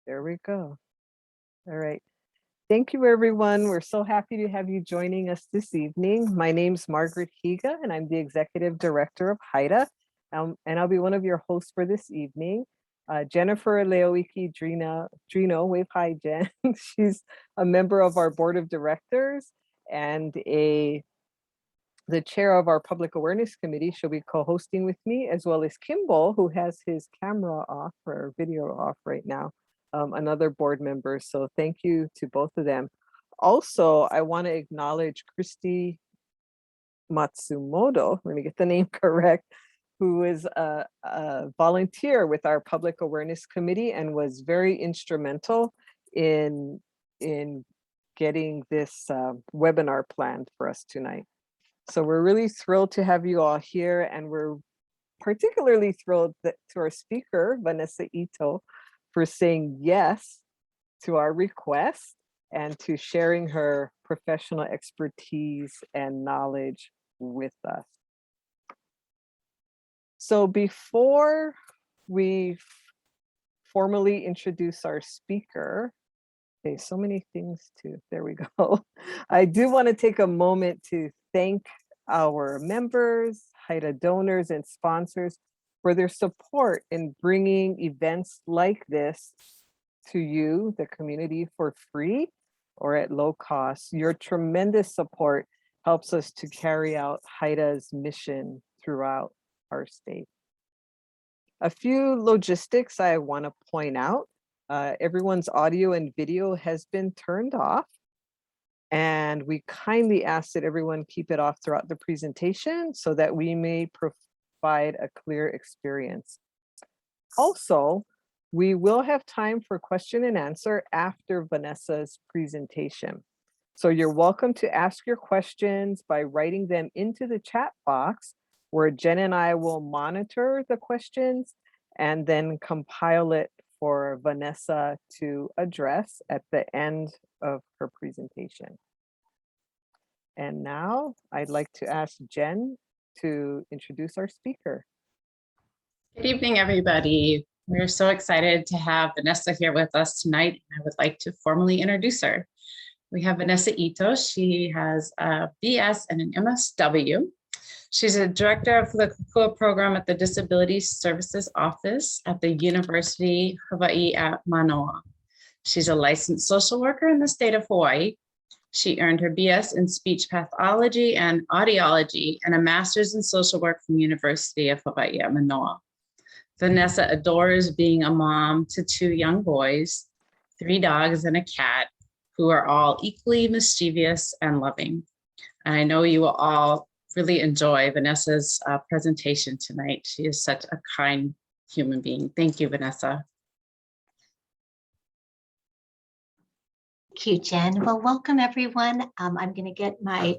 There we go. All right. Thank you, everyone. We're so happy to have you joining us this evening. My name's Margaret Higa, and I'm the Executive Director of HAIDA, and I'll be one of your hosts for this evening. Jennifer Leoiki Drino, wave hi, Jen. She's a member of our Board of Directors and the chair of our Public Awareness Committee. She'll be co-hosting with me, as well as Kimball, who has his camera off or video off right now. Another board member. So thank you to both of them. Also, I want to acknowledge Christy Matsumoto, let me get the name correct, who is a volunteer with our Public Awareness Committee and was very instrumental in getting this webinar planned for us tonight. So we're really thrilled to have you all here, and we're particularly thrilled to our speaker, Vanessa Ito, for saying yes to our request and to sharing her professional expertise and knowledge with us. So before we formally introduce our speaker, okay, so many things there we go. I do want to take a moment to thank our members, HAIDA donors, and sponsors for their support in bringing events like this to you, the community, for free or at low cost. Your tremendous support helps us to carry out HAIDA's mission throughout our state. A few logistics I want to point out. Everyone's audio and video has been turned off, and we kindly ask that everyone keep it off throughout the presentation so that we may provide a clear experience. Also, we will have time for question and answer after Vanessa's presentation. So you're welcome to ask your questions by writing them into the chat box, where Jen and I will monitor the questions and then compile it for Vanessa to address at the end of her presentation. And now I'd like to ask Jen to introduce our speaker. Good evening, everybody. We're so excited to have Vanessa here with us tonight. I would like to formally introduce her. We have Vanessa Ito. She has a BS and an MSW. She's a director of the Kukua program at the Disability Services Office at the University Hawai'i at Manoa. She's a licensed social worker in the state of Hawaii. She earned her BS in speech pathology and audiology and a master's in social work from University of Hawaii at Manoa. Vanessa adores being a mom to 2 young boys, 3 dogs, and a cat, who are all equally mischievous and loving. And I know you will all really enjoy Vanessa's presentation tonight. She is such a kind human being. Thank you, Vanessa. Thank you, Jen. Well, welcome everyone. I'm going to get my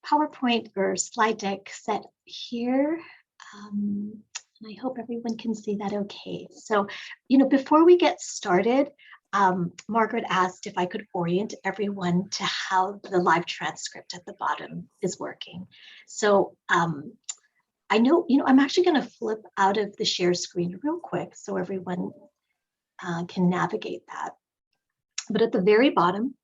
PowerPoint or slide deck set here. And I hope everyone can see that okay. So, before we get started, Margaret asked if I could orient everyone to how the live transcript at the bottom is working. So I know, I'm actually going to flip out of the share screen real quick so everyone can navigate that. But at the very bottom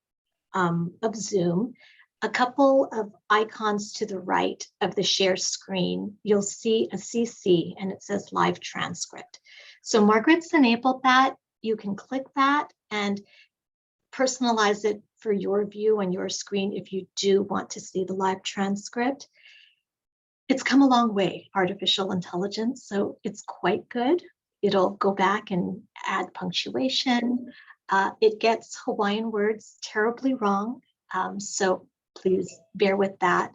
of Zoom, a couple of icons to the right of the share screen, you'll see a CC and it says live transcript. So Margaret's enabled that. You can click that and personalize it for your view on your screen if you do want to see the live transcript. It's come a long way, artificial intelligence, so it's quite good. It'll go back and add punctuation. It gets Hawaiian words terribly wrong, so please bear with that.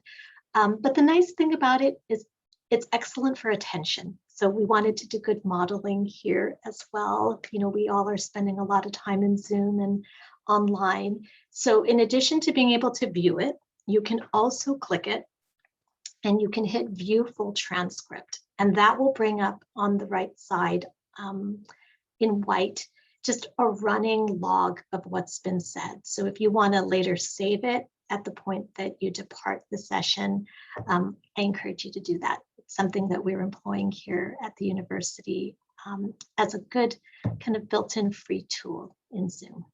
But the nice thing about it is it's excellent for attention. So we wanted to do good modeling here as well. We all are spending a lot of time in Zoom and online. So in addition to being able to view it, you can also click it and you can hit view full transcript. And that will bring up on the right side in white, just a running log of what's been said. So if you want to later save it at the point that you depart the session, I encourage you to do that. It's something that we're employing here at the university as a good kind of built-in free tool in Zoom.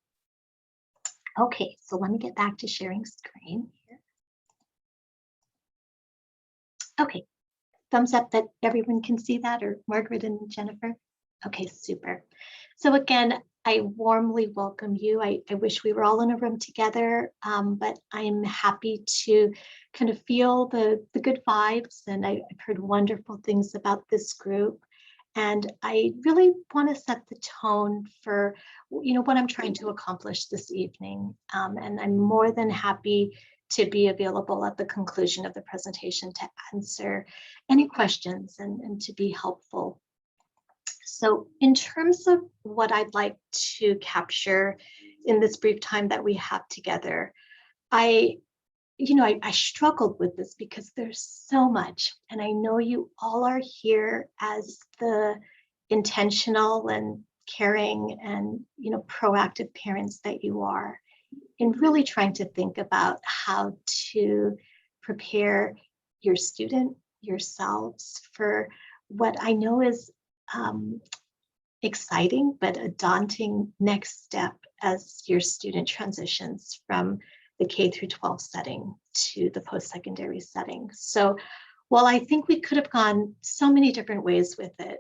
Okay, so let me get back to sharing screen here. Okay, thumbs up that everyone can see that, or Margaret and Jennifer? Okay, super. So again, I warmly welcome you. I wish we were all in a room together, but I'm happy to kind of feel the good vibes, and I've heard wonderful things about this group. And I really want to set the tone for, what I'm trying to accomplish this evening. And I'm more than happy to be available at the conclusion of the presentation to answer any questions and to be helpful. So in terms of what I'd like to capture in this brief time that we have together, I struggled with this because there's so much, and I know you all are here as the intentional and caring and proactive parents that you are, in really trying to think about how to prepare your student, yourselves, for what I know is exciting but a daunting next step as your student transitions from the K through 12 setting to the post-secondary setting. So while I think we could have gone so many different ways with it,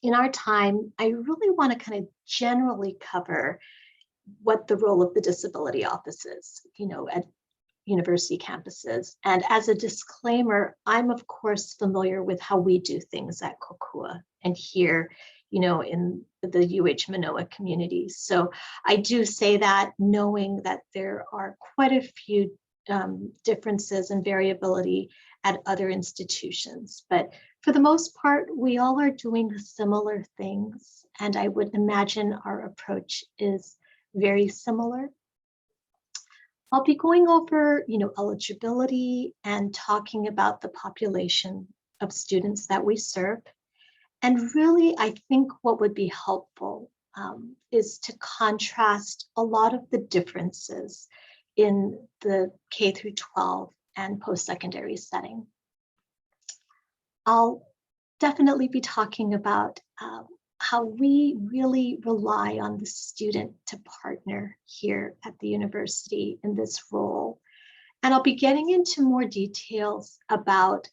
in our time, I really want to kind of generally cover what the role of the disability office is, at university campuses. And as a disclaimer, I'm of course familiar with how we do things at Kokua and here, in the UH Manoa community. So I do say that knowing that there are quite a few differences and variability at other institutions. But for the most part, we all are doing similar things. And I would imagine our approach is very similar. I'll be going over, eligibility and talking about the population of students that we serve. And really, I think what would be helpful is to contrast a lot of the differences in the K through 12 and post-secondary setting. I'll definitely be talking about how we really rely on the student to partner here at the university in this role. And I'll be getting into more details about,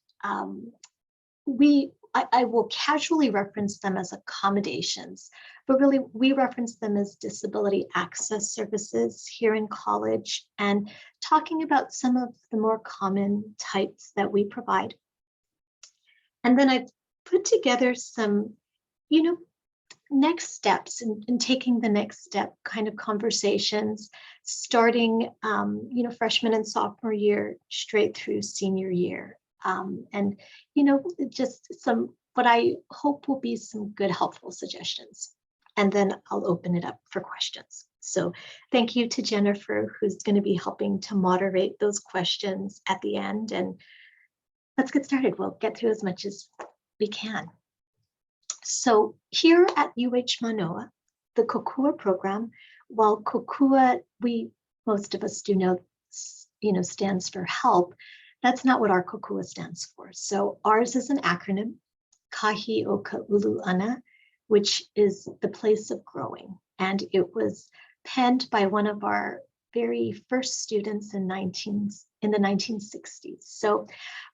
I will casually reference them as accommodations, but really we reference them as disability access services here in college, and talking about some of the more common types that we provide. And then I've put together some, next steps and taking the next step kind of conversations, starting, freshman and sophomore year straight through senior year. And, just what I hope will be some good, helpful suggestions. And then I'll open it up for questions. So thank you to Jennifer, who's going to be helping to moderate those questions at the end. And let's get started. We'll get through as much as we can. So here at UH Manoa, the Kokua program, while Kokua, most of us do know, stands for help, that's not what our Kokua stands for. So ours is an acronym, Kahi o ka ulu ana, which is the place of growing. And it was penned by one of our very first students in the 1960s. So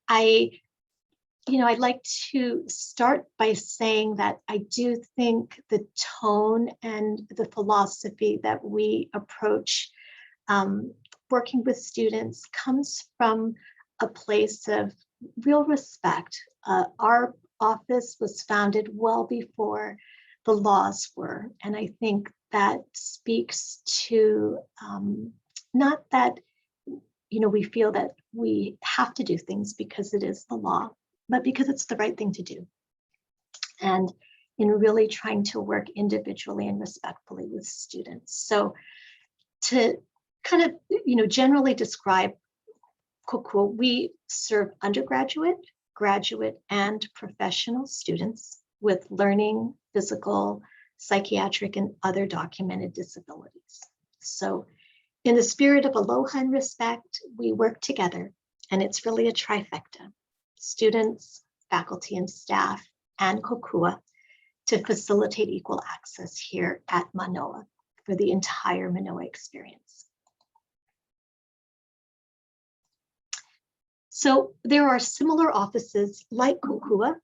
I'd like to start by saying that I do think the tone and the philosophy that we approach working with students comes from a place of real respect. Our office was founded well before the laws were, and I think that speaks to not that we feel that we have to do things because it is the law, but because it's the right thing to do. And in really trying to work individually and respectfully with students. So to kind of, generally describe Kokua, we serve undergraduate, graduate, and professional students with learning, physical, psychiatric, and other documented disabilities. So in the spirit of aloha and respect, we work together, and it's really a trifecta: students, faculty and staff, and Kokua, to facilitate equal access here at Manoa for the entire Manoa experience. So there are similar offices like Kokua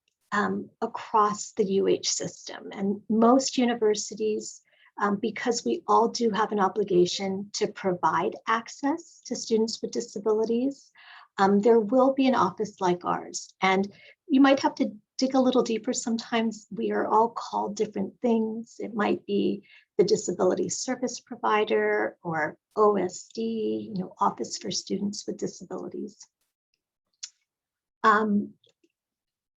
across the UH system, and most universities, because we all do have an obligation to provide access to students with disabilities, there will be an office like ours. And you might have to dig a little deeper. Sometimes we are all called different things. It might be the Disability Service Provider or OSD, Office for Students with Disabilities.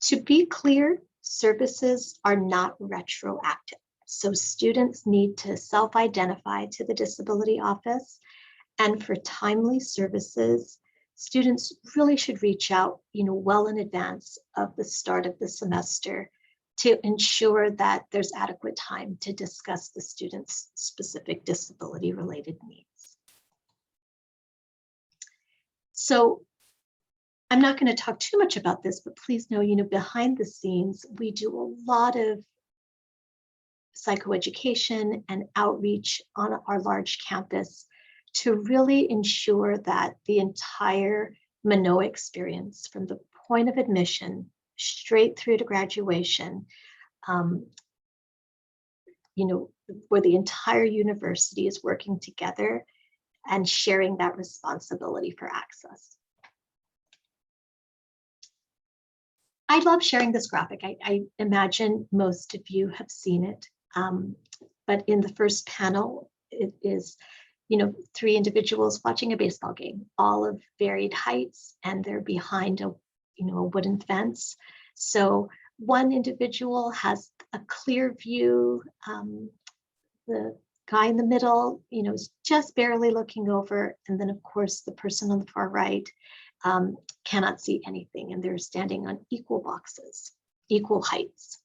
To be clear, services are not retroactive. So students need to self-identify to the disability office. And for timely services, students really should reach out, well in advance of the start of the semester to ensure that there's adequate time to discuss the student's specific disability-related needs. So I'm not going to talk too much about this, but please know, behind the scenes, we do a lot of psychoeducation and outreach on our large campus to really ensure that the entire Manoa experience, from the point of admission straight through to graduation, where the entire university is working together and sharing that responsibility for access. I love sharing this graphic. I imagine most of you have seen it, but in the first panel, it is, 3 individuals watching a baseball game, all of varied heights, and they're behind a wooden fence. So one individual has a clear view. The guy in the middle, is just barely looking over, and then of course the person on the far right cannot see anything, and they're standing on equal boxes, equal heights.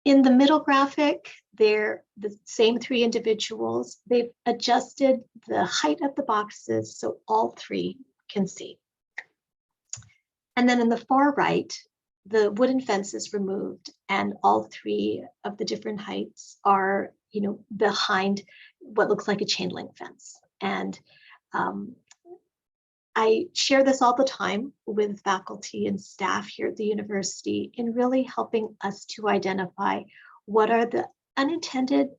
In the middle graphic, they're the same 3 individuals. They've adjusted the height of the boxes so all 3 can see. And then in the far right, the wooden fence is removed, and all 3 of the different heights are, behind what looks like a chain link fence. And I share this all the time with faculty and staff here at the university in really helping us to identify what are the unintended,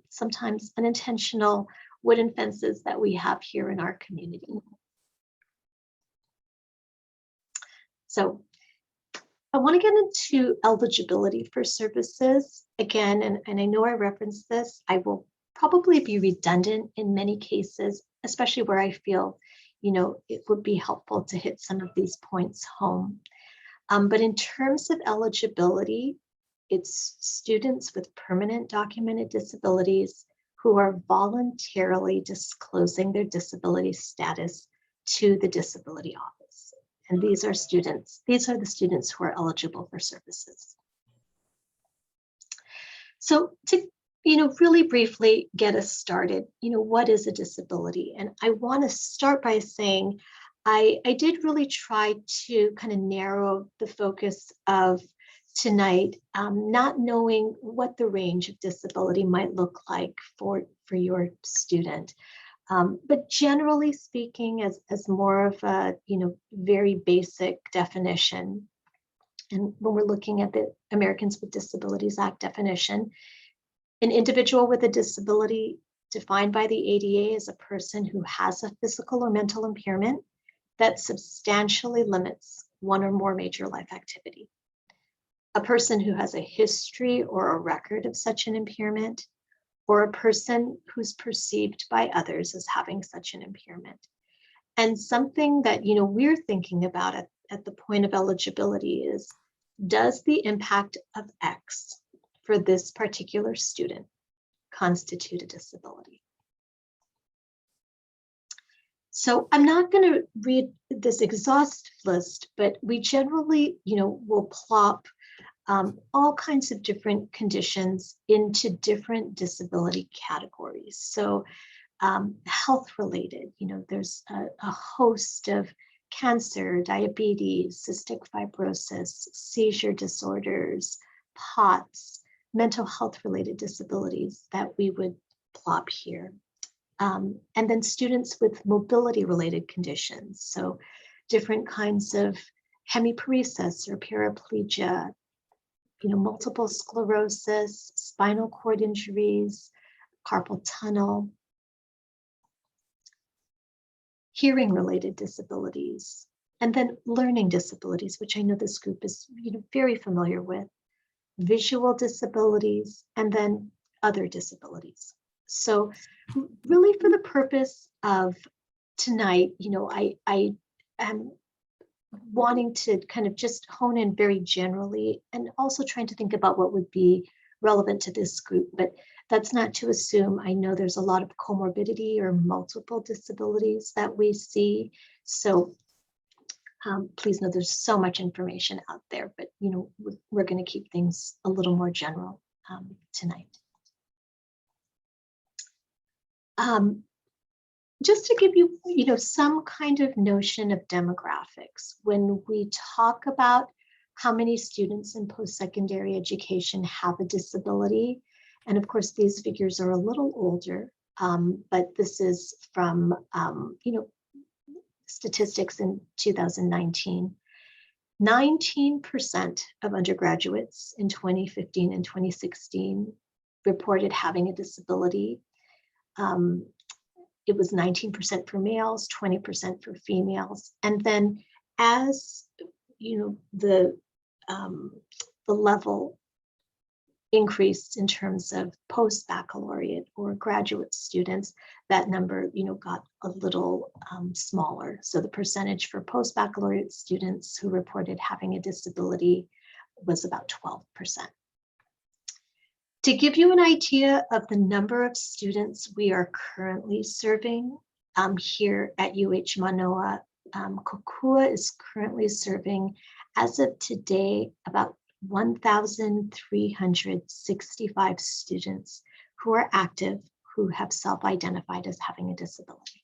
sometimes unintentional wooden fences that we have here in our community. So I want to get into eligibility for services again, and I know I referenced this. I will probably be redundant in many cases, especially where I feel it would be helpful to hit some of these points home. But in terms of eligibility, it's students with permanent documented disabilities who are voluntarily disclosing their disability status to the disability office. And these are the students who are eligible for services. So to really briefly get us started, what is a disability? And I want to start by saying I did really try to kind of narrow the focus of tonight, not knowing what the range of disability might look like for your student. But generally speaking, as more of a very basic definition, and when we're looking at the Americans with Disabilities Act definition, an individual with a disability defined by the ADA is a person who has a physical or mental impairment that substantially limits one or more major life activity. A person who has a history or a record of such an impairment, or a person who's perceived by others as having such an impairment. And something that we're thinking about at the point of eligibility is, does the impact of X for this particular student constitute a disability? So I'm not going to read this exhaustive list, but we generally, will plop all kinds of different conditions into different disability categories. So health-related, there's a host of cancer, diabetes, cystic fibrosis, seizure disorders, POTS, mental health related disabilities that we would plop here. And then students with mobility related conditions. So different kinds of hemiparesis or paraplegia, multiple sclerosis, spinal cord injuries, carpal tunnel, hearing related disabilities, and then learning disabilities, which I know this group is very familiar with, visual disabilities, and then other disabilities. So really for the purpose of tonight, I am wanting to kind of just hone in very generally and also trying to think about what would be relevant to this group. But that's not to assume. I know there's a lot of comorbidity or multiple disabilities that we see. So please know there's so much information out there, but we're going to keep things a little more general tonight. Just to give you, some kind of notion of demographics, when we talk about how many students in post-secondary education have a disability, and of course these figures are a little older, but this is from, statistics in 2019. 19% of undergraduates in 2015 and 2016 reported having a disability. It was 19% for males, 20% for females. And then as the level increased in terms of post-baccalaureate or graduate students, that number got a little smaller. So the percentage for post-baccalaureate students who reported having a disability was about 12%. To give you an idea of the number of students we are currently serving here at UH Manoa, Kokua is currently serving, as of today, about 1,365 students who are active, who have self-identified as having a disability.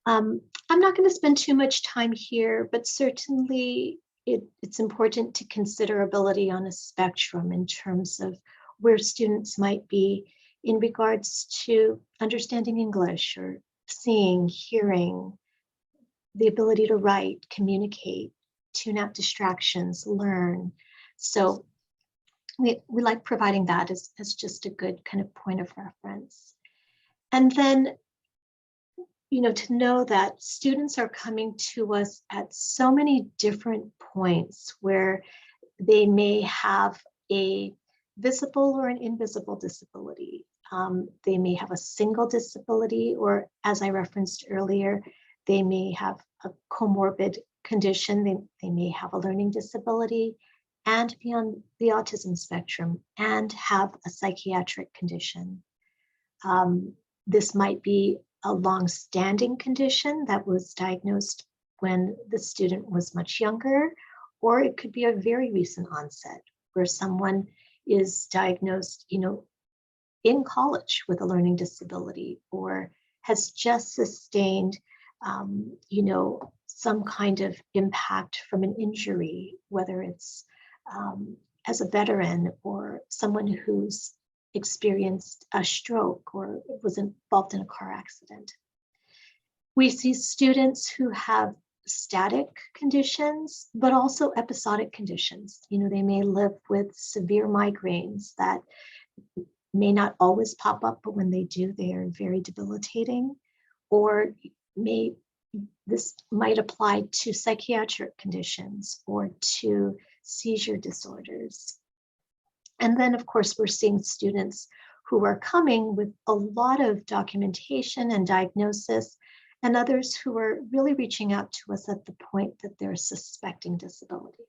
I'm not going to spend too much time here, but certainly it's important to consider ability on a spectrum in terms of where students might be in regards to understanding English or seeing, hearing, the ability to write, communicate, tune out distractions, learn. So we like providing that as just a good kind of point of reference. And then to know that students are coming to us at so many different points where they may have a visible or an invisible disability. They may have a single disability, or as I referenced earlier, they may have a comorbid condition. They may have a learning disability and be on the autism spectrum and have a psychiatric condition. This might be a long-standing condition that was diagnosed when the student was much younger, or it could be a very recent onset where someone is diagnosed, in college with a learning disability, or has just sustained, some kind of impact from an injury, whether it's as a veteran or someone who's experienced a stroke or was involved in a car accident. We see students who have static conditions, but also episodic conditions. They may live with severe migraines that may not always pop up, but when they do, they are very debilitating, or this might apply to psychiatric conditions or to seizure disorders. And then, of course, we're seeing students who are coming with a lot of documentation and diagnosis, and others who are really reaching out to us at the point that they're suspecting disability.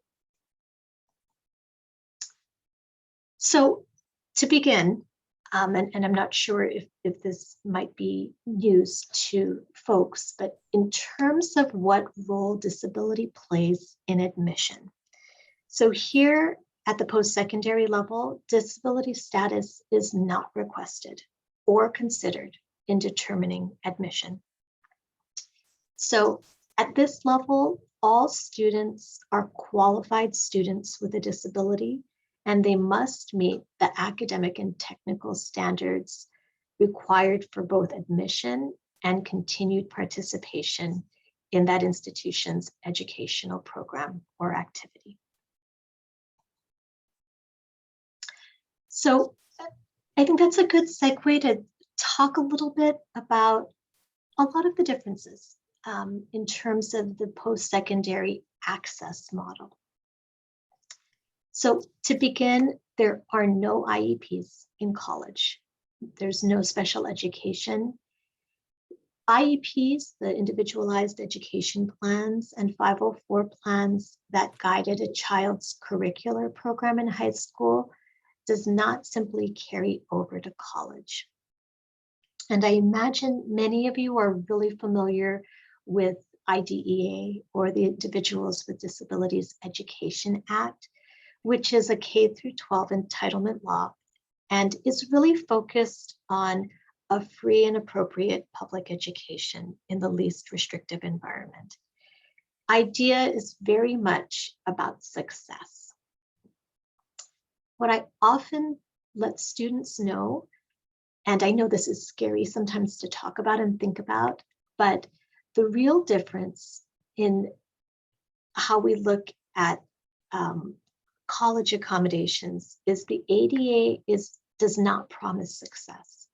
So to begin, and I'm not sure if this might be news to folks, but in terms of what role disability plays in admission. So here at the post-secondary level, disability status is not requested or considered in determining admission. So at this level, all students are qualified students with a disability, and they must meet the academic and technical standards required for both admission and continued participation in that institution's educational program or activity. So I think that's a good segue to talk a little bit about a lot of the differences in terms of the post-secondary access model. So to begin, there are no IEPs in college. There's no special education. IEPs, the individualized education plans, and 504 plans that guided a child's curricular program in high school does not simply carry over to college. And I imagine many of you are really familiar with IDEA, or the Individuals with Disabilities Education Act, which is a K through 12 entitlement law and is really focused on a free and appropriate public education in the least restrictive environment. IDEA is very much about success. What I often let students know, and I know this is scary sometimes to talk about and think about, but the real difference in how we look at college accommodations is the ADA does not promise success.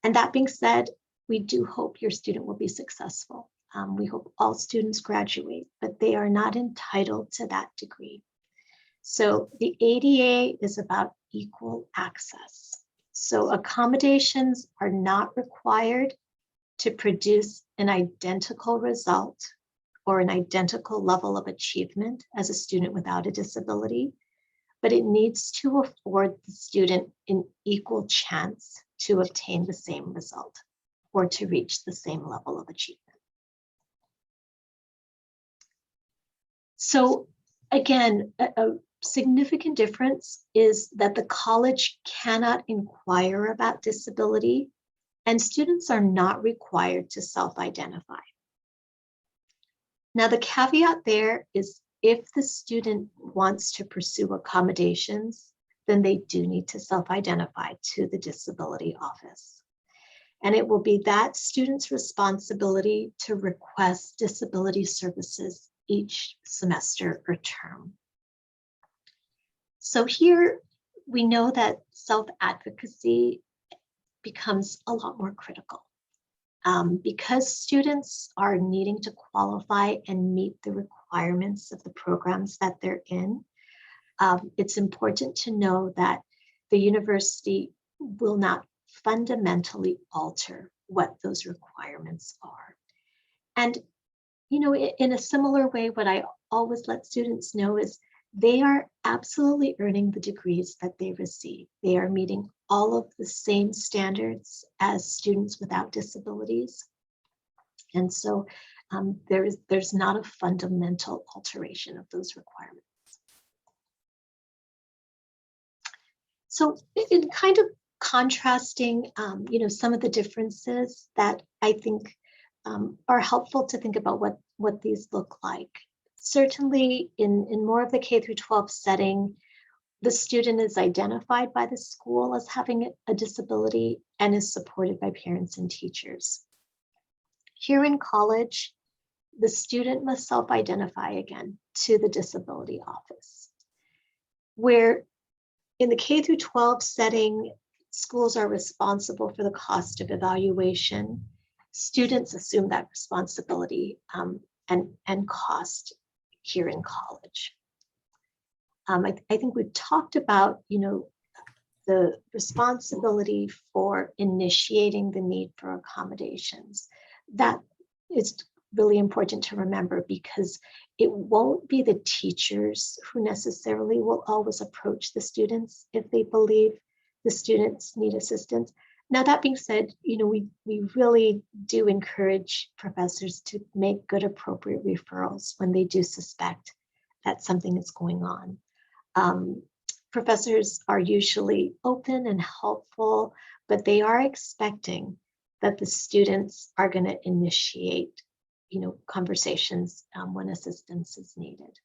And that being said, we do hope your student will be successful. We hope all students graduate, but they are not entitled to that degree. So the ADA is about equal access. So accommodations are not required to produce an identical result or an identical level of achievement as a student without a disability, but it needs to afford the student an equal chance to obtain the same result or to reach the same level of achievement. So again, a significant difference is that the college cannot inquire about disability, and students are not required to self-identify. Now, the caveat there is if the student wants to pursue accommodations, then they do need to self-identify to the disability office. And it will be that student's responsibility to request disability services each semester or term. So here we know that self-advocacy becomes a lot more critical. Because students are needing to qualify and meet the requirements of the programs that they're in, it's important to know that the university will not fundamentally alter what those requirements are. And, you know, in a similar way, what I always let students know is they are absolutely earning the degrees that they receive. They are meeting all of the same standards as students without disabilities. And so there's not a fundamental alteration of those requirements. So in kind of contrasting, you know, some of the differences that I think are helpful to think about what these look like. Certainly in more of the K through 12 setting, the student is identified by the school as having a disability and is supported by parents and teachers. Here in college, the student must self-identify again to the disability office. Where in the K through 12 setting, schools are responsible for the cost of evaluation. Students assume that responsibility and cost here in college. I think we've talked about, you know, the responsibility for initiating the need for accommodations. That is really important to remember because it won't be the teachers who necessarily will always approach the students if they believe the students need assistance. Now, that being said, you know, we really do encourage professors to make good, appropriate referrals when they do suspect that something is going on. Professors are usually open and helpful, but they are expecting that the students are going to initiate conversations when assistance is needed.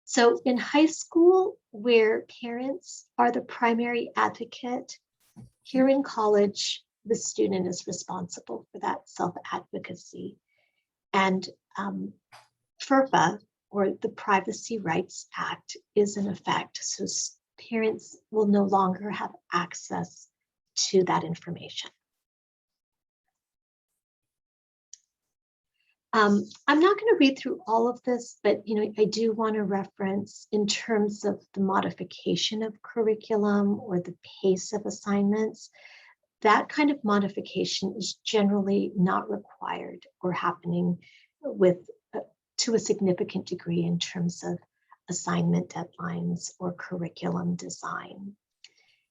So in high school, where parents are the primary advocate, here in college, the student is responsible for that self-advocacy. And FERPA, or the Privacy Rights Act, is in effect. So parents will no longer have access to that information. I'm not going to read through all of this, but I do want to reference in terms of the modification of curriculum or the pace of assignments. That kind of modification is generally not required or happening to a significant degree in terms of assignment deadlines or curriculum design.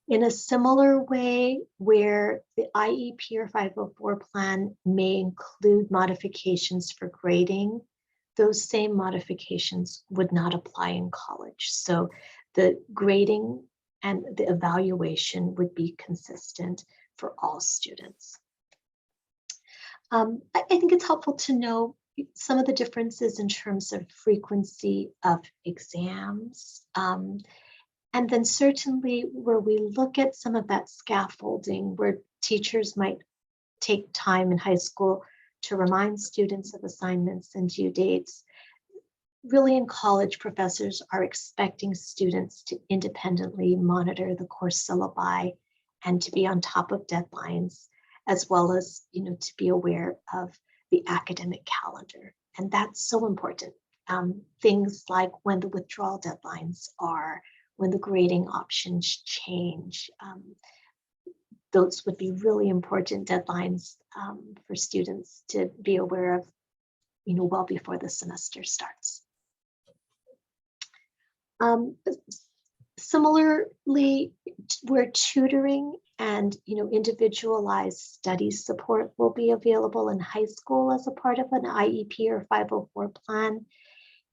In a similar way, where the IEP or 504 plan may include modifications for grading, those same modifications would not apply in college. So the grading and the evaluation would be consistent for all students. I think it's helpful to know some of the differences in terms of frequency of exams. And then certainly where we look at some of that scaffolding, where teachers might take time in high school to remind students of assignments and due dates, really in college, professors are expecting students to independently monitor the course syllabi and to be on top of deadlines, as well as to be aware of the academic calendar. And that's so important. Things like when the withdrawal deadlines are, when the grading options change. Those would be really important deadlines for students to be aware of, well before the semester starts. Similarly, where tutoring and individualized study support will be available in high school as a part of an IEP or 504 plan,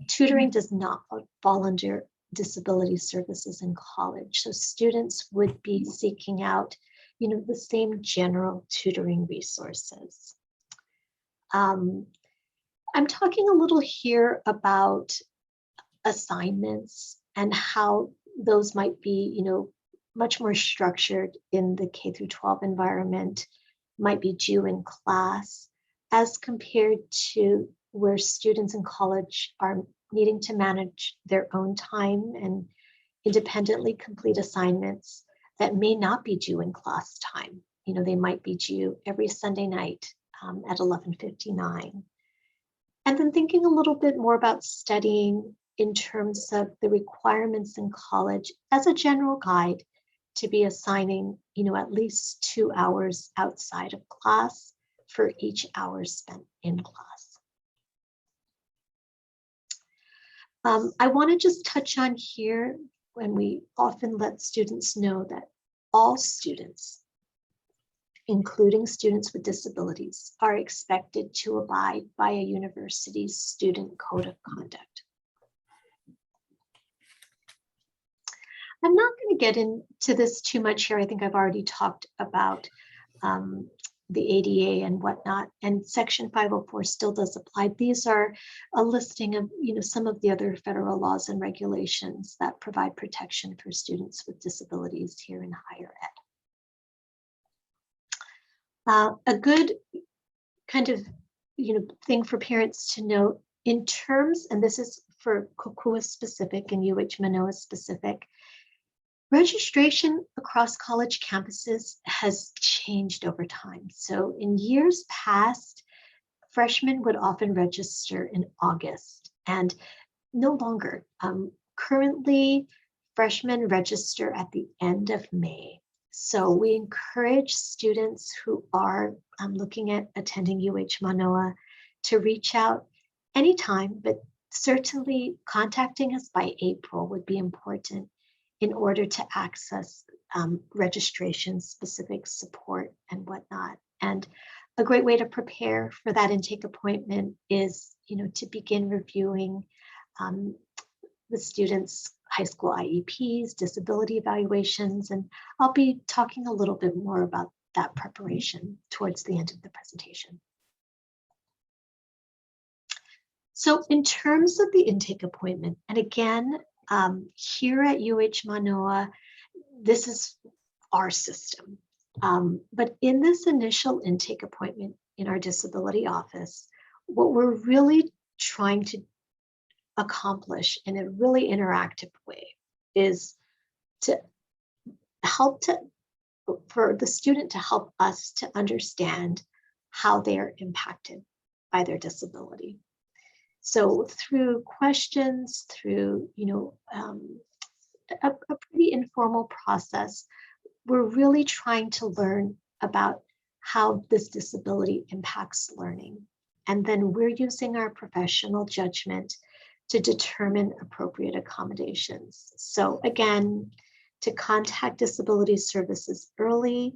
tutoring does not fall under disability services in college. So students would be seeking out, the same general tutoring resources. I'm talking a little here about assignments and how those might be, much more structured in the K through 12 environment, might be due in class, as compared to where students in college are needing to manage their own time and independently complete assignments that may not be due in class time. They might be due every Sunday night at 11:59. And then thinking a little bit more about studying in terms of the requirements in college as a general guide to be assigning, at least 2 hours outside of class for each hour spent in class. I want to just touch on here when we often let students know that all students, including students with disabilities, are expected to abide by a university's student code of conduct. I'm not going to get into this too much here. I think I've already talked about the ADA and whatnot, and Section 504 still does apply. These are a listing of some of the other federal laws and regulations that provide protection for students with disabilities here in higher ed. A good kind of thing for parents to note in terms, and this is for Kokua specific and UH Manoa specific, registration across college campuses has changed over time. So in years past, freshmen would often register in August and no longer. Currently, freshmen register at the end of May. So we encourage students who are looking at attending UH Manoa to reach out anytime, but certainly contacting us by April would be important in order to access registration, specific support and whatnot. And a great way to prepare for that intake appointment is, to begin reviewing the students' high school IEPs, disability evaluations, and I'll be talking a little bit more about that preparation towards the end of the presentation. So in terms of the intake appointment, and again, here at UH Manoa, this is our system. But in this initial intake appointment in our disability office, what we're really trying to accomplish in a really interactive way is to help for the student to help us to understand how they are impacted by their disability. So through questions, through a pretty informal process, we're really trying to learn about how this disability impacts learning. And then we're using our professional judgment to determine appropriate accommodations. So again, to contact disability services early,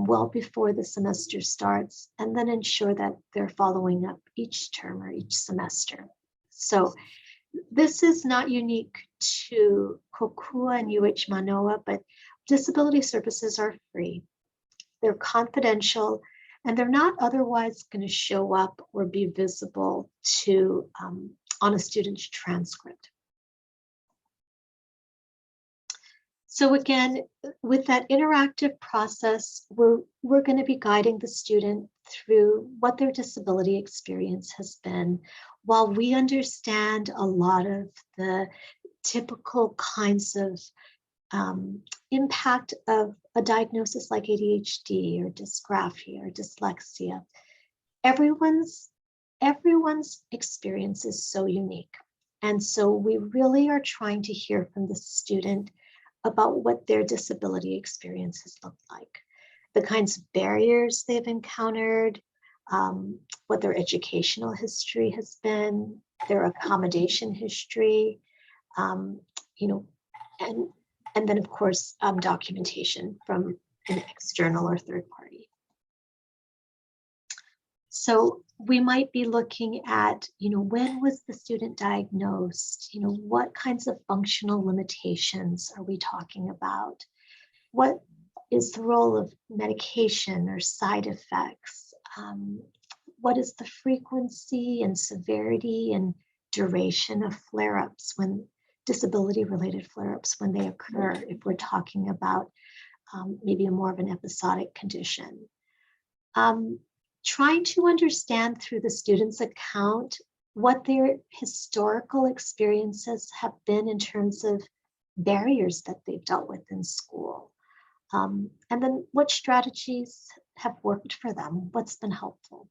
well before the semester starts, and then ensure that they're following up each term or each semester. So this is not unique to Kokua and UH Manoa, but disability services are free. They're confidential, and they're not otherwise going to show up or be visible to on a student's transcript. So again, with that interactive process, we're going to be guiding the student through what their disability experience has been, while we understand a lot of the typical kinds of impact of a diagnosis like ADHD or dysgraphia or dyslexia. Everyone's experience is so unique. And so we really are trying to hear from the student about what their disability experiences look like, the kinds of barriers they've encountered, what their educational history has been, their accommodation history, and then of course, documentation from an external or third party. So we might be looking at, when was the student diagnosed? What kinds of functional limitations are we talking about? What is the role of medication or side effects? What is the frequency and severity and duration of flare-ups, when disability-related flare-ups, when they occur, if we're talking about maybe more of an episodic condition? Trying to understand through the student's account what their historical experiences have been in terms of barriers that they've dealt with in school. And then what strategies have worked for them, what's been helpful.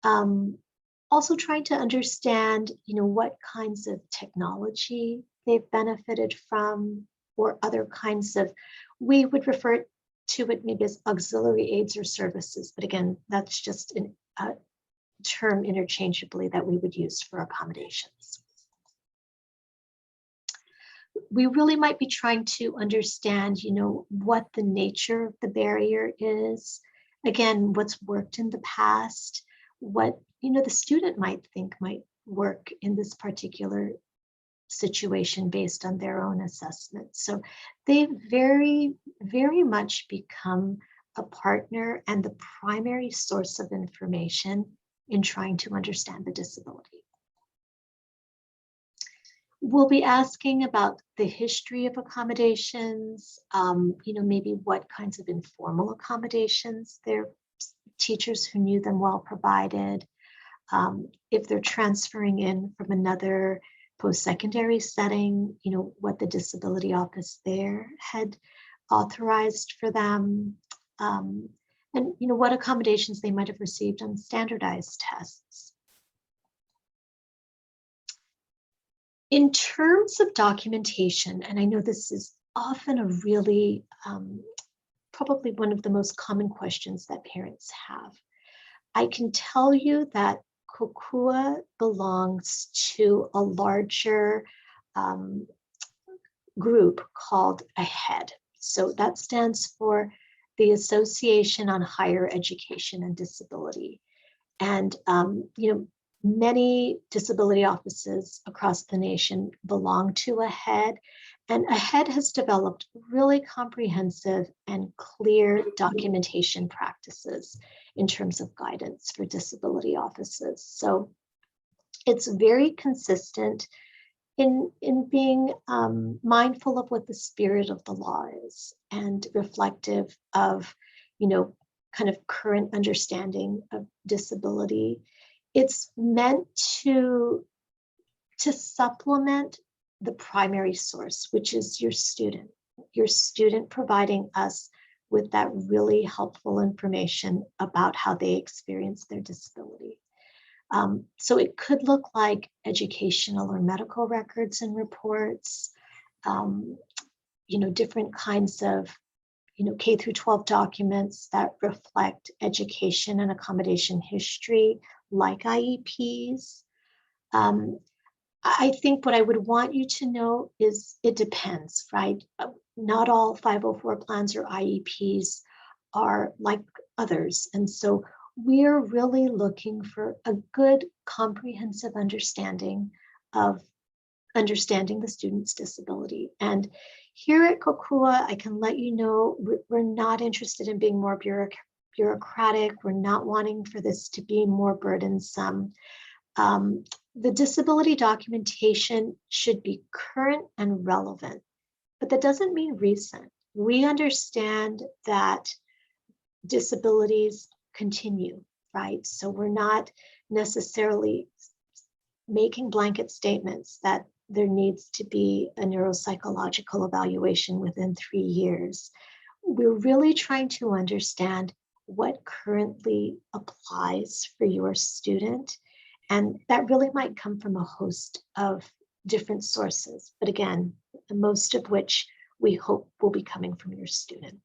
Also trying to understand, what kinds of technology they've benefited from, or other kinds of, we would refer to it maybe as auxiliary aids or services, but again, that's just a term interchangeably that we would use for accommodations. We really might be trying to understand, what the nature of the barrier is. Again, what's worked in the past, what, the student might think might work in this particular situation based on their own assessment. So they very, very much become a partner and the primary source of information in trying to understand the disability. We'll be asking about the history of accommodations, maybe what kinds of informal accommodations their teachers who knew them well provided, if they're transferring in from another post-secondary setting, what the disability office there had authorized for them, and what accommodations they might have received on standardized tests. In terms of documentation, and I know this is often a really, probably one of the most common questions that parents have, I can tell you that Kokua belongs to a larger group called AHEAD. So that stands for the Association on Higher Education and Disability. And, many disability offices across the nation belong to AHEAD, and AHEAD has developed really comprehensive and clear documentation practices in terms of guidance for disability offices. So It's very consistent in being mindful of what the spirit of the law is and reflective of, kind of current understanding of disability. It's meant to supplement the primary source, which is your student providing us with that really helpful information about how they experience their disability. So it could look like educational or medical records and reports, different kinds of, K through 12 documents that reflect education and accommodation history, like IEPs. I think what I would want you to know is it depends, right? Not all 504 plans or IEPs are like others. And so we're really looking for a good comprehensive understanding of understanding the student's disability. And here at Kokua, I can let you know we're not interested in being more bureaucratic. We're not wanting for this to be more burdensome. The disability documentation should be current and relevant, but that doesn't mean recent. We understand that disabilities continue, right? So we're not necessarily making blanket statements that there needs to be a neuropsychological evaluation within 3 years. We're really trying to understand what currently applies for your student. And that really might come from a host of different sources, but again, most of which we hope will be coming from your student.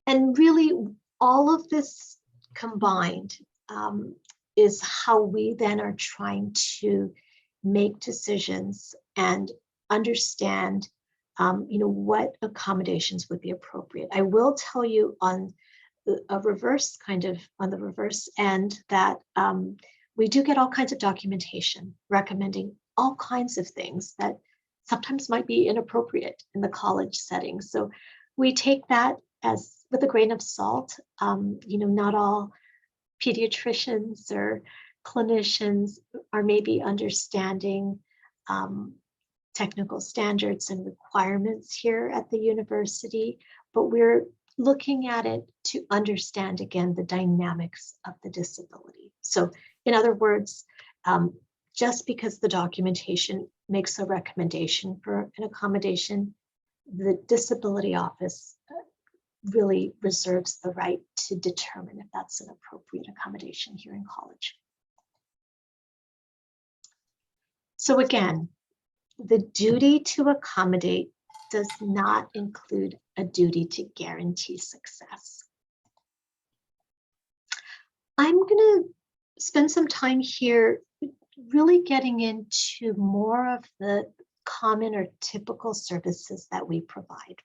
And really, all of this combined is how we then are trying to make decisions and understand, what accommodations would be appropriate. I will tell you on the reverse end that we do get all kinds of documentation recommending all kinds of things that sometimes might be inappropriate in the college setting. So we take that as with a grain of salt. Not all pediatricians or clinicians are maybe understanding technical standards and requirements here at the university, but we're looking at it to understand, again, the dynamics of the disability. So in other words, just because the documentation makes a recommendation for an accommodation, the disability office really reserves the right to determine if that's an appropriate accommodation here in college. So again, the duty to accommodate does not include a duty to guarantee success. I'm going to spend some time here really getting into more of the common or typical services that we provide.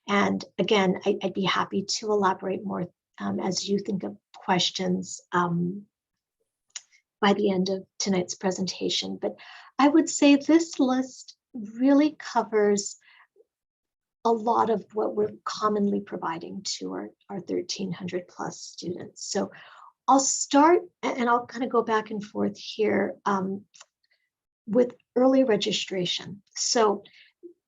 And again, I'd be happy to elaborate more as you think of questions by the end of tonight's presentation. But I would say this list really covers a lot of what we're commonly providing to our 1,300 plus students. So I'll start, and I'll kind of go back and forth here with early registration. So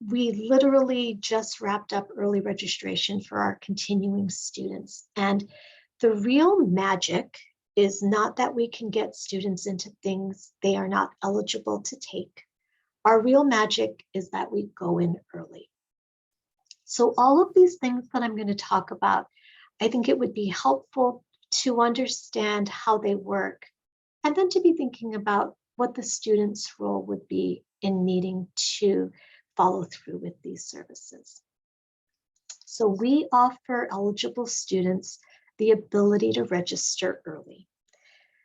we literally just wrapped up early registration for our continuing students. And the real magic is not that we can get students into things they are not eligible to take. Our real magic is that we go in early. So all of these things that I'm going to talk about, I think it would be helpful to understand how they work, and then to be thinking about what the student's role would be in needing to follow through with these services. So we offer eligible students the ability to register early.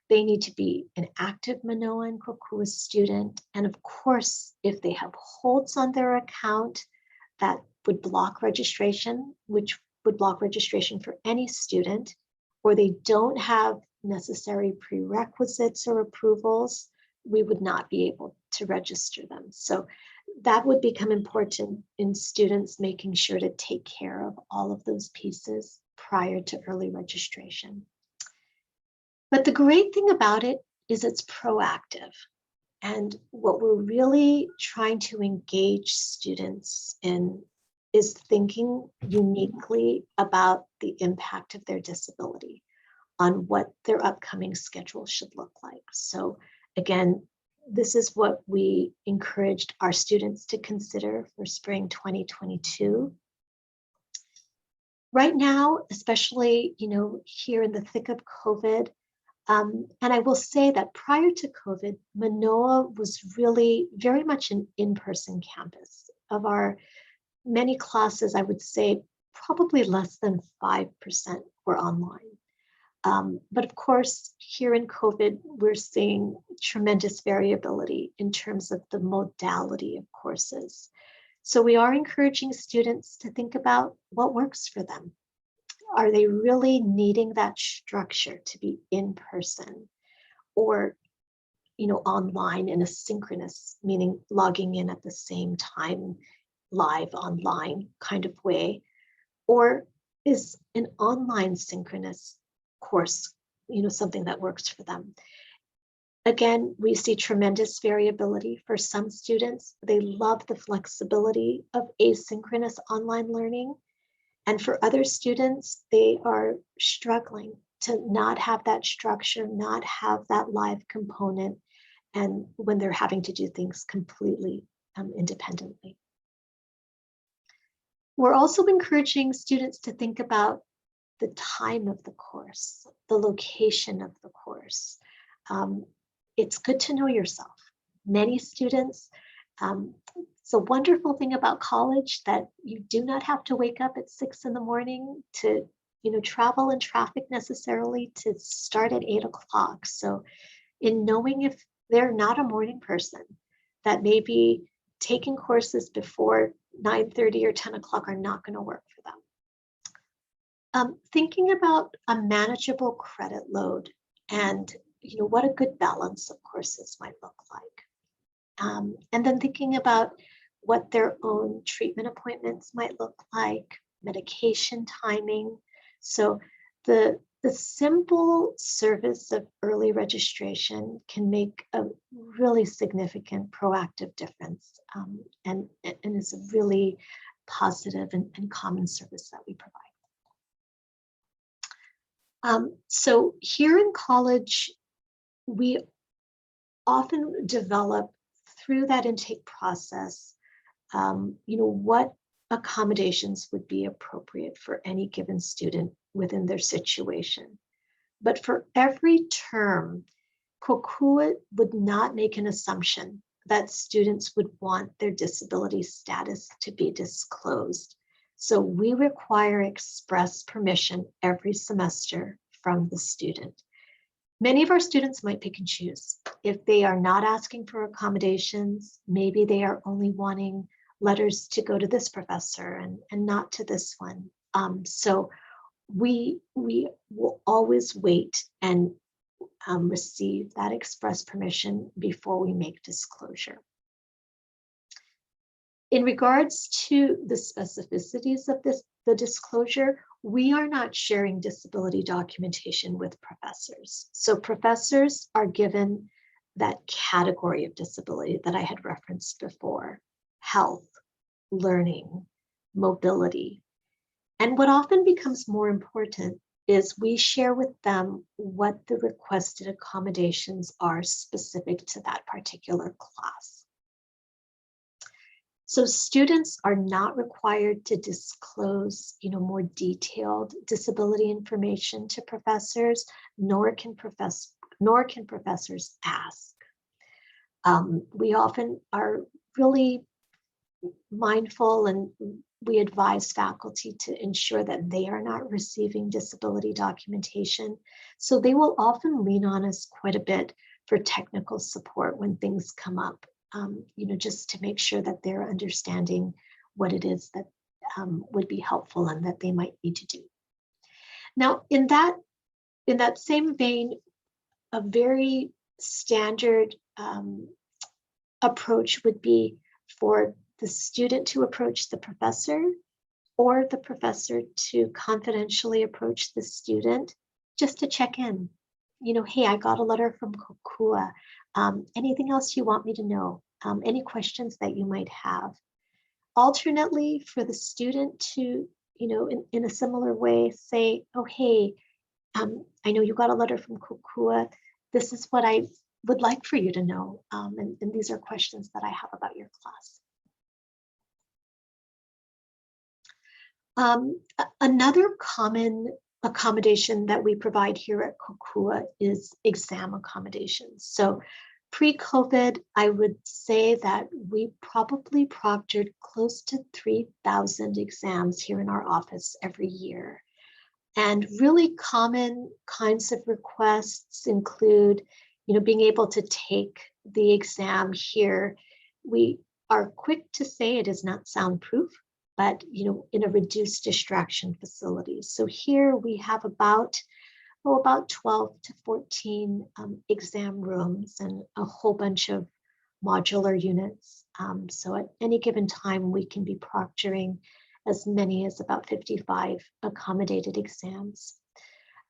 They need to be an active Manoa and Kokua student. And of course, if they have holds on their account, that would block registration, which would block registration for any student, or they don't have necessary prerequisites or approvals, we would not be able to register them. So that would become important in students making sure to take care of all of those pieces prior to early registration. But the great thing about it is it's proactive. And what we're really trying to engage students in is thinking uniquely about the impact of their disability on what their upcoming schedule should look like. So again, this is what we encouraged our students to consider for spring 2022. Right now, especially, here in the thick of COVID, and I will say that prior to COVID, Manoa was really very much an in-person campus. Of our many classes, I would say probably less than 5% were online. But of course, here in COVID, we're seeing tremendous variability in terms of the modality of courses. So we are encouraging students to think about what works for them. Are they really needing that structure to be in person or, online in a synchronous, meaning logging in at the same time, live online kind of way? Or is an online synchronous course, something that works for them? Again, we see tremendous variability for some students. They love the flexibility of asynchronous online learning. And for other students, they are struggling to not have that structure, not have that live component, and when they're having to do things completely independently. We're also encouraging students to think about the time of the course, the location of the course. It's good to know yourself. Many students, it's a wonderful thing about college that you do not have to wake up at 6 a.m. to, travel in traffic necessarily to start at 8 o'clock. So in knowing if they're not a morning person, that maybe taking courses before 9:30 or 10 o'clock are not going to work for them. Thinking about a manageable credit load and what a good balance of courses might look like. And then thinking about what their own treatment appointments might look like, medication timing. So the simple service of early registration can make a really significant proactive difference, and is a really positive and common service that we provide. So here in college, we often develop through that intake process, what accommodations would be appropriate for any given student within their situation. But for every term, Kokua would not make an assumption that students would want their disability status to be disclosed. So we require express permission every semester from the student. Many of our students might pick and choose. If they are not asking for accommodations, maybe they are only wanting letters to go to this professor and not to this one. So we will always wait and receive that express permission before we make disclosure. In regards to the specificities of the disclosure, we are not sharing disability documentation with professors. So professors are given that category of disability that I had referenced before: health, learning, mobility. And what often becomes more important is we share with them what the requested accommodations are specific to that particular class. So students are not required to disclose, more detailed disability information to professors, nor can professors ask. We often are really mindful, and we advise faculty to ensure that they are not receiving disability documentation. So they will often lean on us quite a bit for technical support when things come up, just to make sure that they're understanding what it is that would be helpful and that they might need to do. Now, in that same vein, a very standard approach would be for the student to approach the professor, or the professor to confidentially approach the student just to check in. hey, I got a letter from Kokua. Anything else you want me to know? Any questions that you might have? Alternately, for the student to, in a similar way, say, oh, hey, I know you got a letter from Kokua. This is what I would like for you to know. And these are questions that I have about your class. Another common accommodation that we provide here at Kokua is exam accommodations. So pre-COVID, I would say that we probably proctored close to 3,000 exams here in our office every year. And really common kinds of requests include, being able to take the exam here. We are quick to say it is not soundproof, but in a reduced distraction facility. So here we have about 12 to 14 exam rooms and a whole bunch of modular units. So at any given time, we can be proctoring as many as about 55 accommodated exams.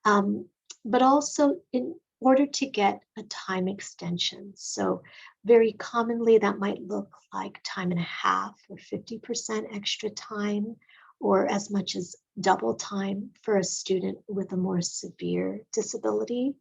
But also in order to get a time extension. So very commonly that might look like time and a half or 50% extra time, or as much as double time for a student with a more severe disability.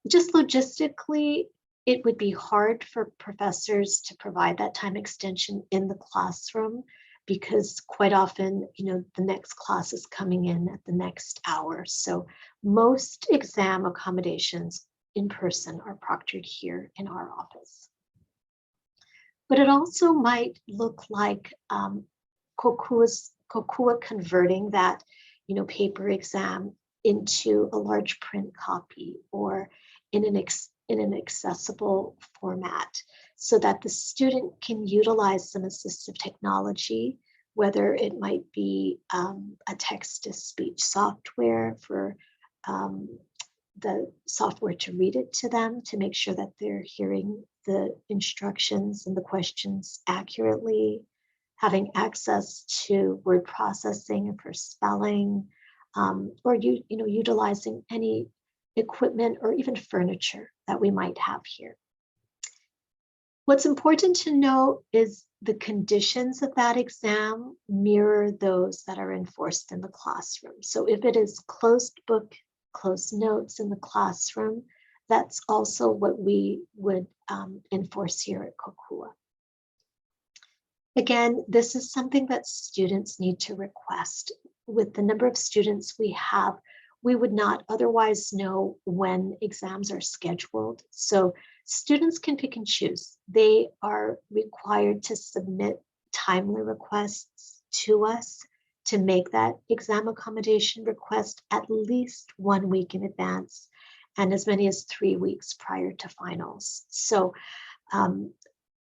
Just logistically, it would be hard for professors to provide that time extension in the classroom because quite often, the next class is coming in at the next hour. So most exam accommodations in person are proctored here in our office. But it also might look like Kokua converting that, paper exam into a large print copy or in an accessible format so that the student can utilize some assistive technology, whether it might be a text-to-speech software for the software to read it to them to make sure that they're hearing the instructions and the questions accurately, having access to word processing for spelling, or utilizing any equipment or even furniture that we might have here. What's important to know is the conditions of that exam mirror those that are enforced in the classroom. So if it is closed book, closed notes in the classroom, that's also what we would enforce here at Kokua. Again, this is something that students need to request. With the number of students we have, we would not otherwise know when exams are scheduled. So students can pick and choose. They are required to submit timely requests to us to make that exam accommodation request at least 1 week in advance and as many as 3 weeks prior to finals. So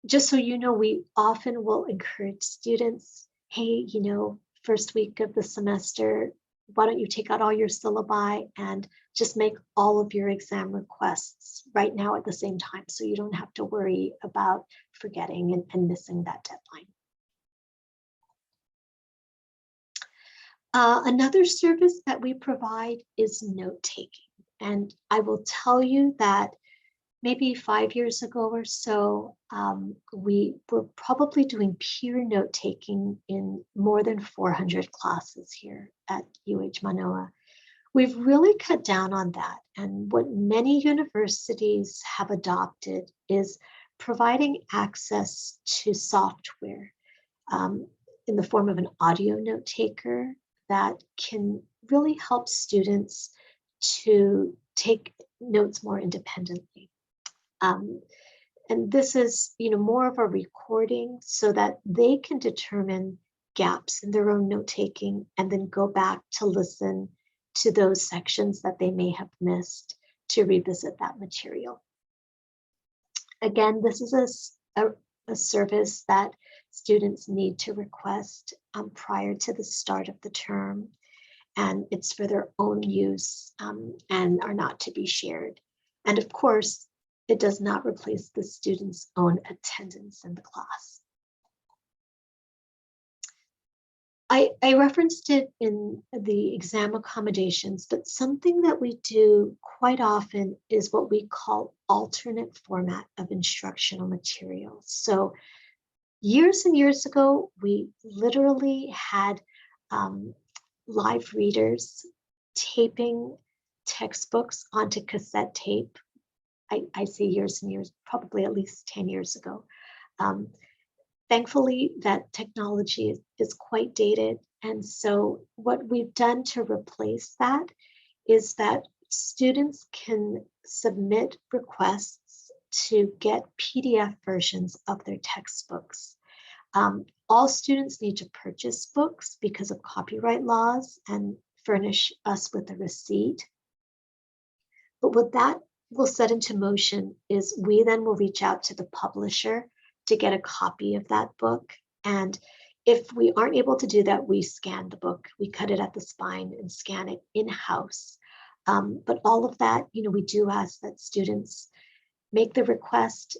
just so you know, we often will encourage students, hey, first week of the semester, why don't you take out all your syllabi and just make all of your exam requests right now at the same time so you don't have to worry about forgetting and missing that deadline. Another service that we provide is note-taking. And I will tell you that maybe 5 years ago or so, we were probably doing peer note-taking in more than 400 classes here at UH Manoa. We've really cut down on that. And what many universities have adopted is providing access to software in the form of an audio note taker that can really help students to take notes more independently. And this is, more of a recording so that they can determine gaps in their own note-taking and then go back to listen to those sections that they may have missed to revisit that material. Again, this is a service that students need to request prior to the start of the term, and it's for their own use and are not to be shared. And of course, it does not replace the student's own attendance in the class. I referenced it in the exam accommodations, but something that we do quite often is what we call alternate format of instructional materials. So years and years ago, we literally had live readers taping textbooks onto cassette tape. I say years and years, probably at least 10 years ago. Um, Thankfully, that technology is quite dated. And so what we've done to replace that is that students can submit requests to get PDF versions of their textbooks. All students need to purchase books because of copyright laws and furnish us with a receipt. But what that will set into motion is we then will reach out to the publisher to get a copy of that book. And if we aren't able to do that, we scan the book, we cut it at the spine and scan it in-house. But all of that, we do ask that students make the request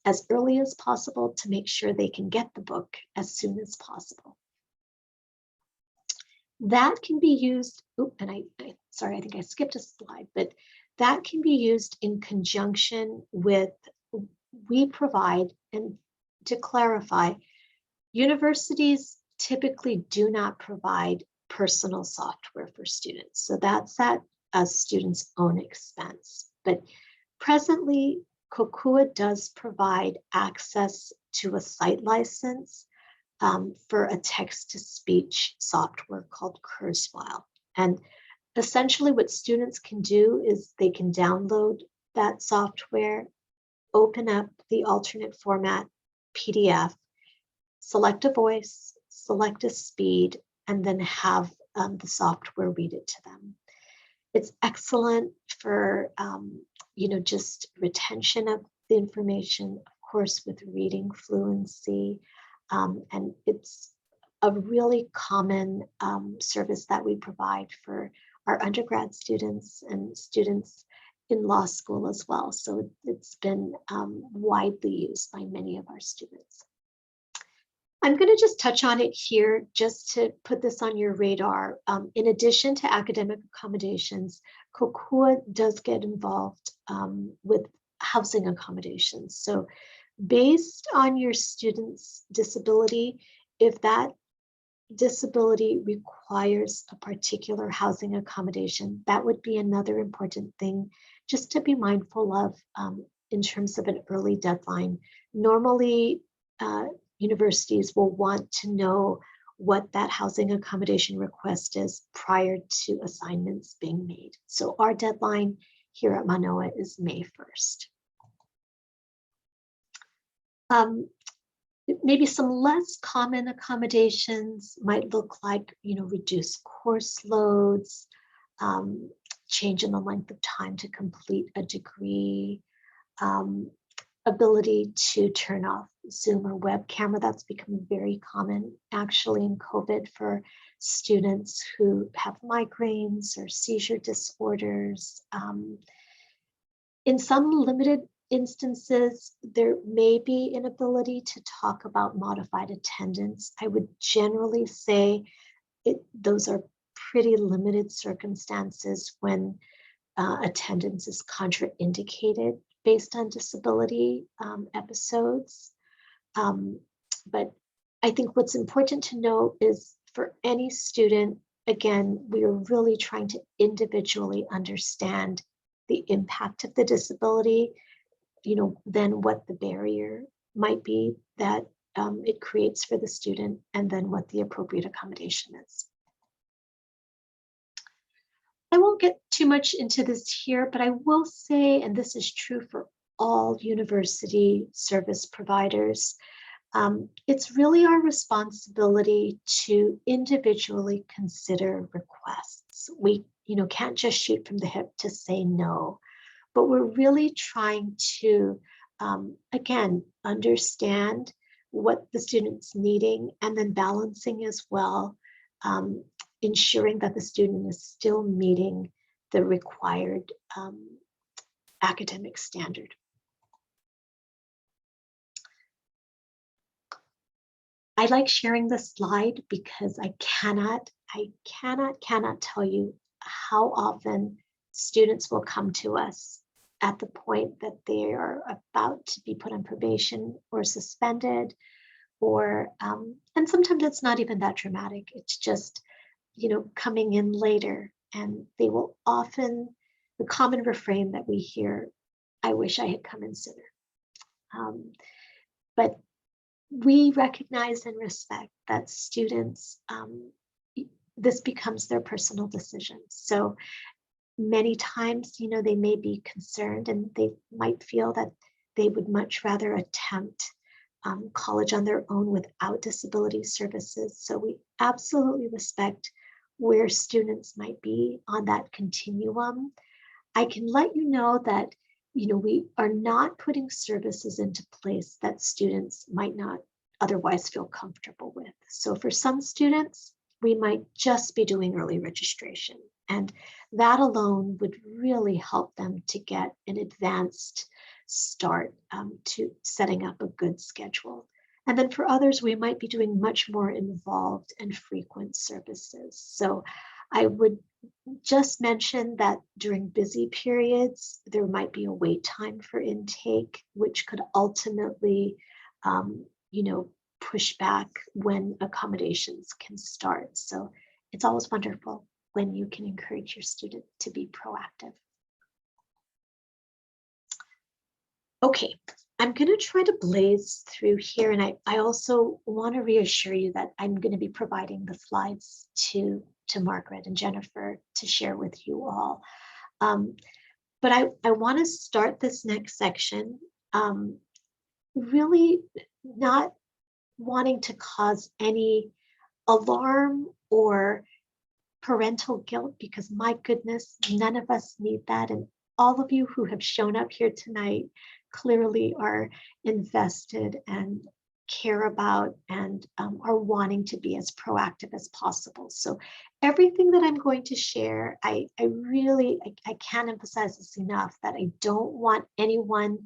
as early as possible to make sure they can get the book as soon as possible. That can be used, sorry, I think I skipped a slide, but that can be used in conjunction with, we provide, and to clarify, universities typically do not provide personal software for students. So that's at a student's own expense. But presently, Kokua does provide access to a site license for a text-to-speech software called Kurzweil. And essentially what students can do is they can download that software, open up the alternate format PDF, select a voice, select a speed, and then have the software read it to them. It's excellent for just retention of the information, of course, with reading fluency. And it's a really common service that we provide for our undergrad students and students in law school as well. So it's been widely used by many of our students. I'm going to just touch on it here just to put this on your radar. In addition to academic accommodations, Kokua does get involved with housing accommodations. So based on your student's disability, if that disability requires a particular housing accommodation, that would be another important thing just to be mindful of in terms of an early deadline. Normally, universities will want to know what that housing accommodation request is prior to assignments being made. So our deadline here at Manoa is May 1st. Maybe some less common accommodations might look like, reduced course loads, change in the length of time to complete a degree, ability to turn off Zoom or web camera. That's become very common actually in COVID for students who have migraines or seizure disorders. In some limited instances, there may be an ability to talk about modified attendance. I would generally say those are pretty limited circumstances when attendance is contraindicated based on disability episodes. But I think what's important to know is for any student, again, we are really trying to individually understand the impact of the disability, then what the barrier might be that it creates for the student, and then what the appropriate accommodation is. I won't get too much into this here, but I will say, and this is true for all university service providers, it's really our responsibility to individually consider requests. We, can't just shoot from the hip to say no, but we're really trying to, again, understand what the student's needing and then balancing as well, ensuring that the student is still meeting the required academic standard. I like sharing this slide because I cannot tell you how often students will come to us at the point that they are about to be put on probation or suspended, or and sometimes it's not even that dramatic. It's just, coming in later, and they will often, the common refrain that we hear, I wish I had come in sooner. But we recognize and respect that students, this becomes their personal decision. So many times, they may be concerned and they might feel that they would much rather attempt college on their own without disability services. So we absolutely respect where students might be on that continuum. I can let you know that, we are not putting services into place that students might not otherwise feel comfortable with. So for some students, we might just be doing early registration, and that alone would really help them to get an advanced start to setting up a good schedule. And then for others, we might be doing much more involved and frequent services. So I would just mention that during busy periods, there might be a wait time for intake, which could ultimately, push back when accommodations can start. So it's always wonderful when you can encourage your student to be proactive. Okay, I'm going to try to blaze through here, and I also want to reassure you that I'm going to be providing the slides to Margaret and Jennifer to share with you all. But I want to start this next section really not wanting to cause any alarm or parental guilt, because my goodness, none of us need that. And all of you who have shown up here tonight clearly are invested and care about and are wanting to be as proactive as possible. So everything that I'm going to share, I can't emphasize this enough, that I don't want anyone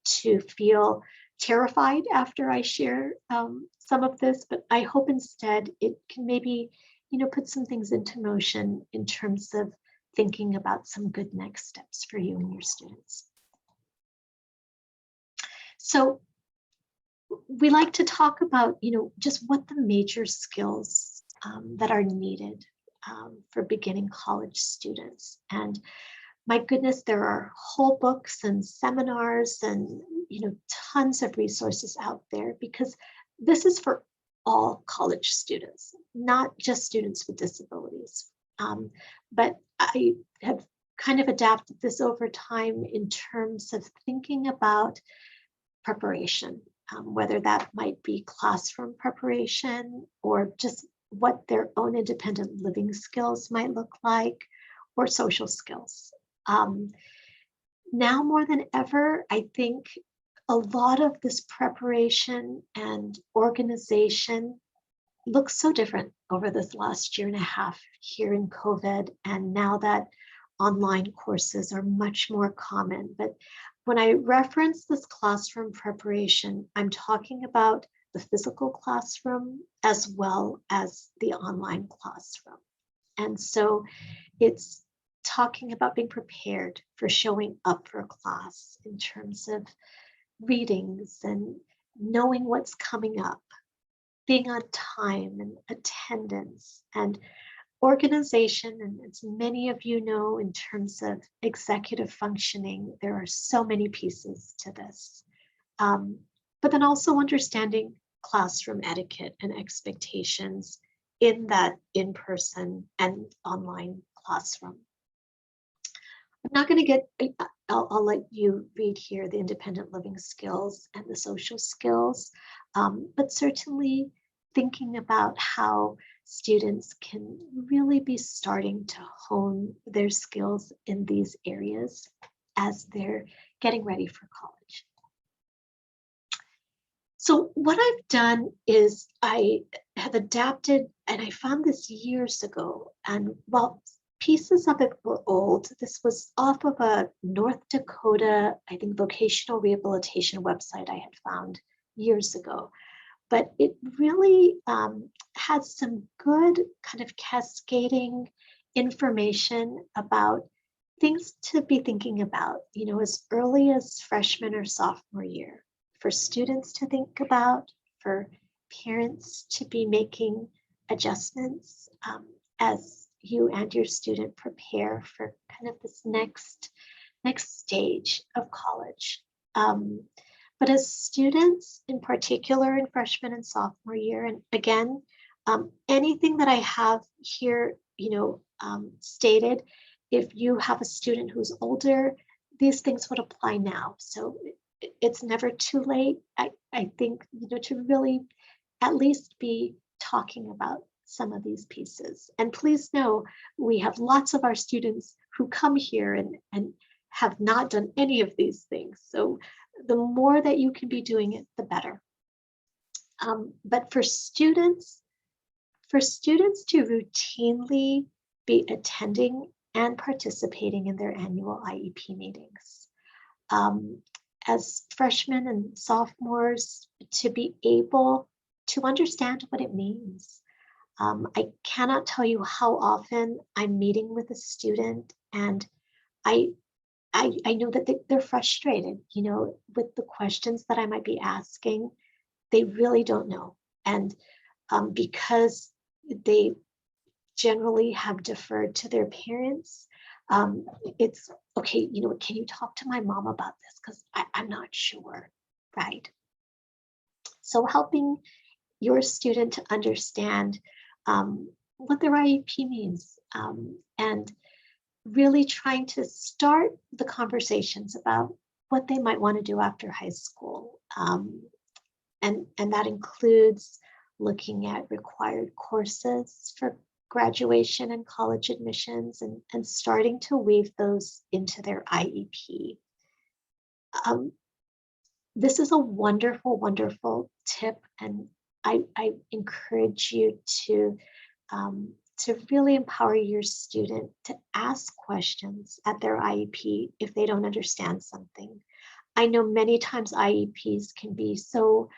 to feel terrified after I share some of this, but I hope instead it can maybe, put some things into motion in terms of thinking about some good next steps for you and your students. So we like to talk about, just what the major skills that are needed for beginning college students. And my goodness, there are whole books and seminars and, tons of resources out there, because this is for all college students, not just students with disabilities. But I have kind of adapted this over time in terms of thinking about preparation, whether that might be classroom preparation or just what their own independent living skills might look like, or social skills. Now more than ever, I think a lot of this preparation and organization looks so different over this last year and a half here in COVID, and now that online courses are much more common. But when I reference this classroom preparation, I'm talking about the physical classroom as well as the online classroom. And so it's talking about being prepared for showing up for a class in terms of readings and knowing what's coming up, being on time and attendance and organization. And as many of you know, in terms of executive functioning, there are so many pieces to this. But then also understanding classroom etiquette and expectations in that in-person and online classroom. I'm not going to get, I'll let you read here the independent living skills and the social skills, but certainly thinking about how students can really be starting to hone their skills in these areas as they're getting ready for college. So what I've done is I have adapted, and I found this years ago, and while pieces of it were old, this was off of a North Dakota, I think, vocational rehabilitation website I had found years ago. but it really has some good kind of cascading information about things to be thinking about, as early as freshman or sophomore year, for students to think about, for parents to be making adjustments as you and your student prepare for kind of this next stage of college. But as students, in particular in freshman and sophomore year, and again, anything that I have here, stated, if you have a student who's older, these things would apply now. So it's never too late, I think, to really at least be talking about some of these pieces. And please know, we have lots of our students who come here and have not done any of these things. So the more that you can be doing it, the better. But for students to routinely be attending and participating in their annual IEP meetings, as freshmen and sophomores, to be able to understand what it means. I cannot tell you how often I'm meeting with a student and I know that they're frustrated, with the questions that I might be asking. They really don't know. And because they generally have deferred to their parents, it's okay, can you talk to my mom about this? Because I'm not sure, right? So helping your student to understand what their IEP means, and really trying to start the conversations about what they might want to do after high school. And that includes looking at required courses for graduation and college admissions, and starting to weave those into their IEP. This is a wonderful, wonderful tip, and I encourage you to really empower your student to ask questions at their IEP if they don't understand something. I know many times IEPs can be so,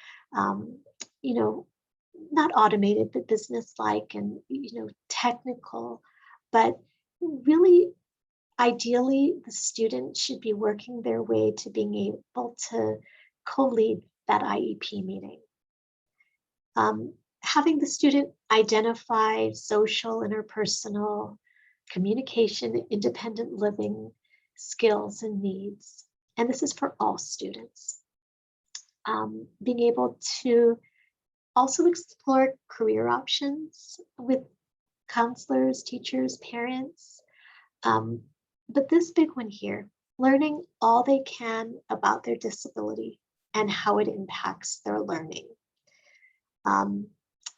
not automated, but business-like and, technical, but really, ideally, the student should be working their way to being able to co-lead that IEP meeting. Having the student identify social, interpersonal, communication, independent living skills and needs. And this is for all students. Being able to also explore career options with counselors, teachers, parents. But this big one here, learning all they can about their disability and how it impacts their learning.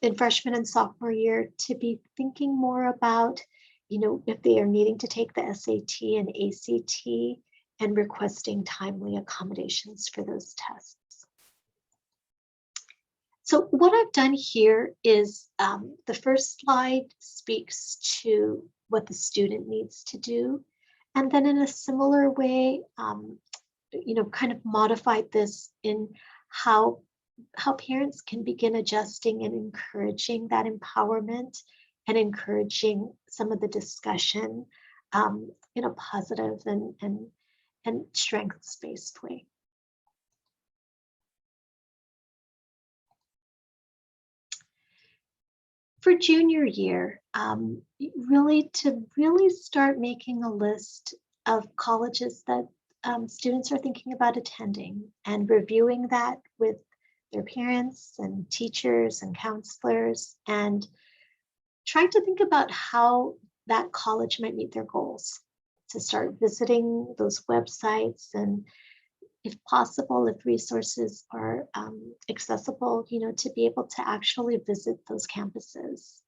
In freshman and sophomore year, to be thinking more about, if they are needing to take the SAT and ACT, and requesting timely accommodations for those tests. So what I've done here is the first slide speaks to what the student needs to do. And then in a similar way, kind of modified this in how parents can begin adjusting and encouraging that empowerment and encouraging some of the discussion in a positive and strengths-based way. For junior year, really start making a list of colleges that students are thinking about attending, and reviewing that with their parents and teachers and counselors, and trying to think about how that college might meet their goals. To start visiting those websites, and if possible, if resources are accessible, to be able to actually visit those campuses.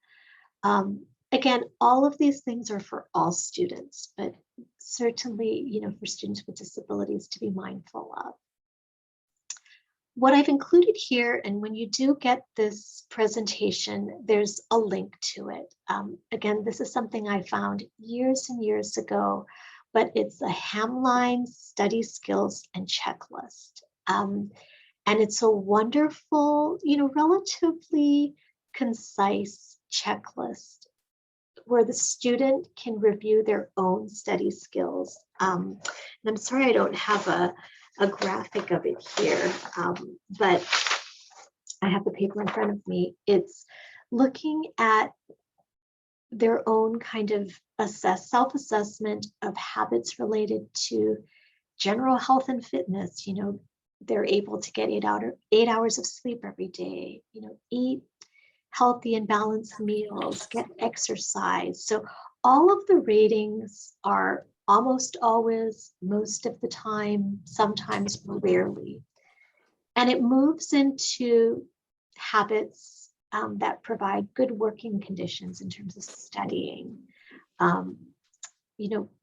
Again, all of these things are for all students, but certainly, for students with disabilities to be mindful of. What I've included here, and when you do get this presentation, there's a link to it. Again, this is something I found years and years ago, but it's a Hamline study skills and checklist. And And it's a wonderful, relatively concise checklist where the student can review their own study skills. And I'm sorry I don't have a graphic of it here, but I have the paper in front of me. It's looking at their own kind of self-assessment of habits related to general health and fitness. They're able to get 8 hours of sleep every day, eat healthy and balanced meals, get exercise. So all of the ratings are almost always, most of the time, sometimes rarely. And it moves into habits that provide good working conditions in terms of studying,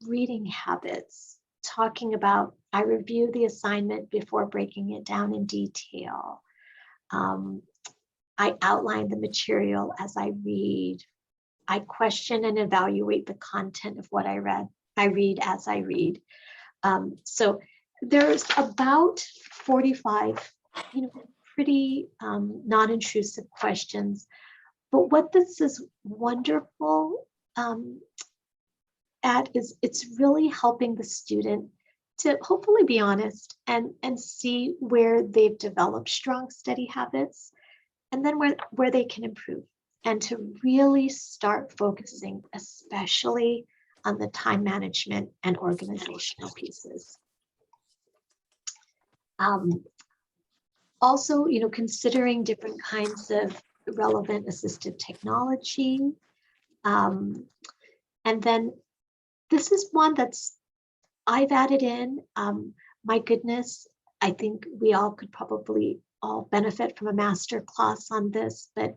reading habits, talking about, I review the assignment before breaking it down in detail. I outline the material as I read. I question and evaluate the content of what I read. I read as I read. So there's about 45, pretty non-intrusive questions. But what this is wonderful at is it's really helping the student to hopefully be honest and see where they've developed strong study habits, and then where they can improve, and to really start focusing especially on the time management and organizational pieces. Also, considering different kinds of relevant assistive technology. And then this is one I've added in. My goodness, I think we all could probably all benefit from a master class on this, but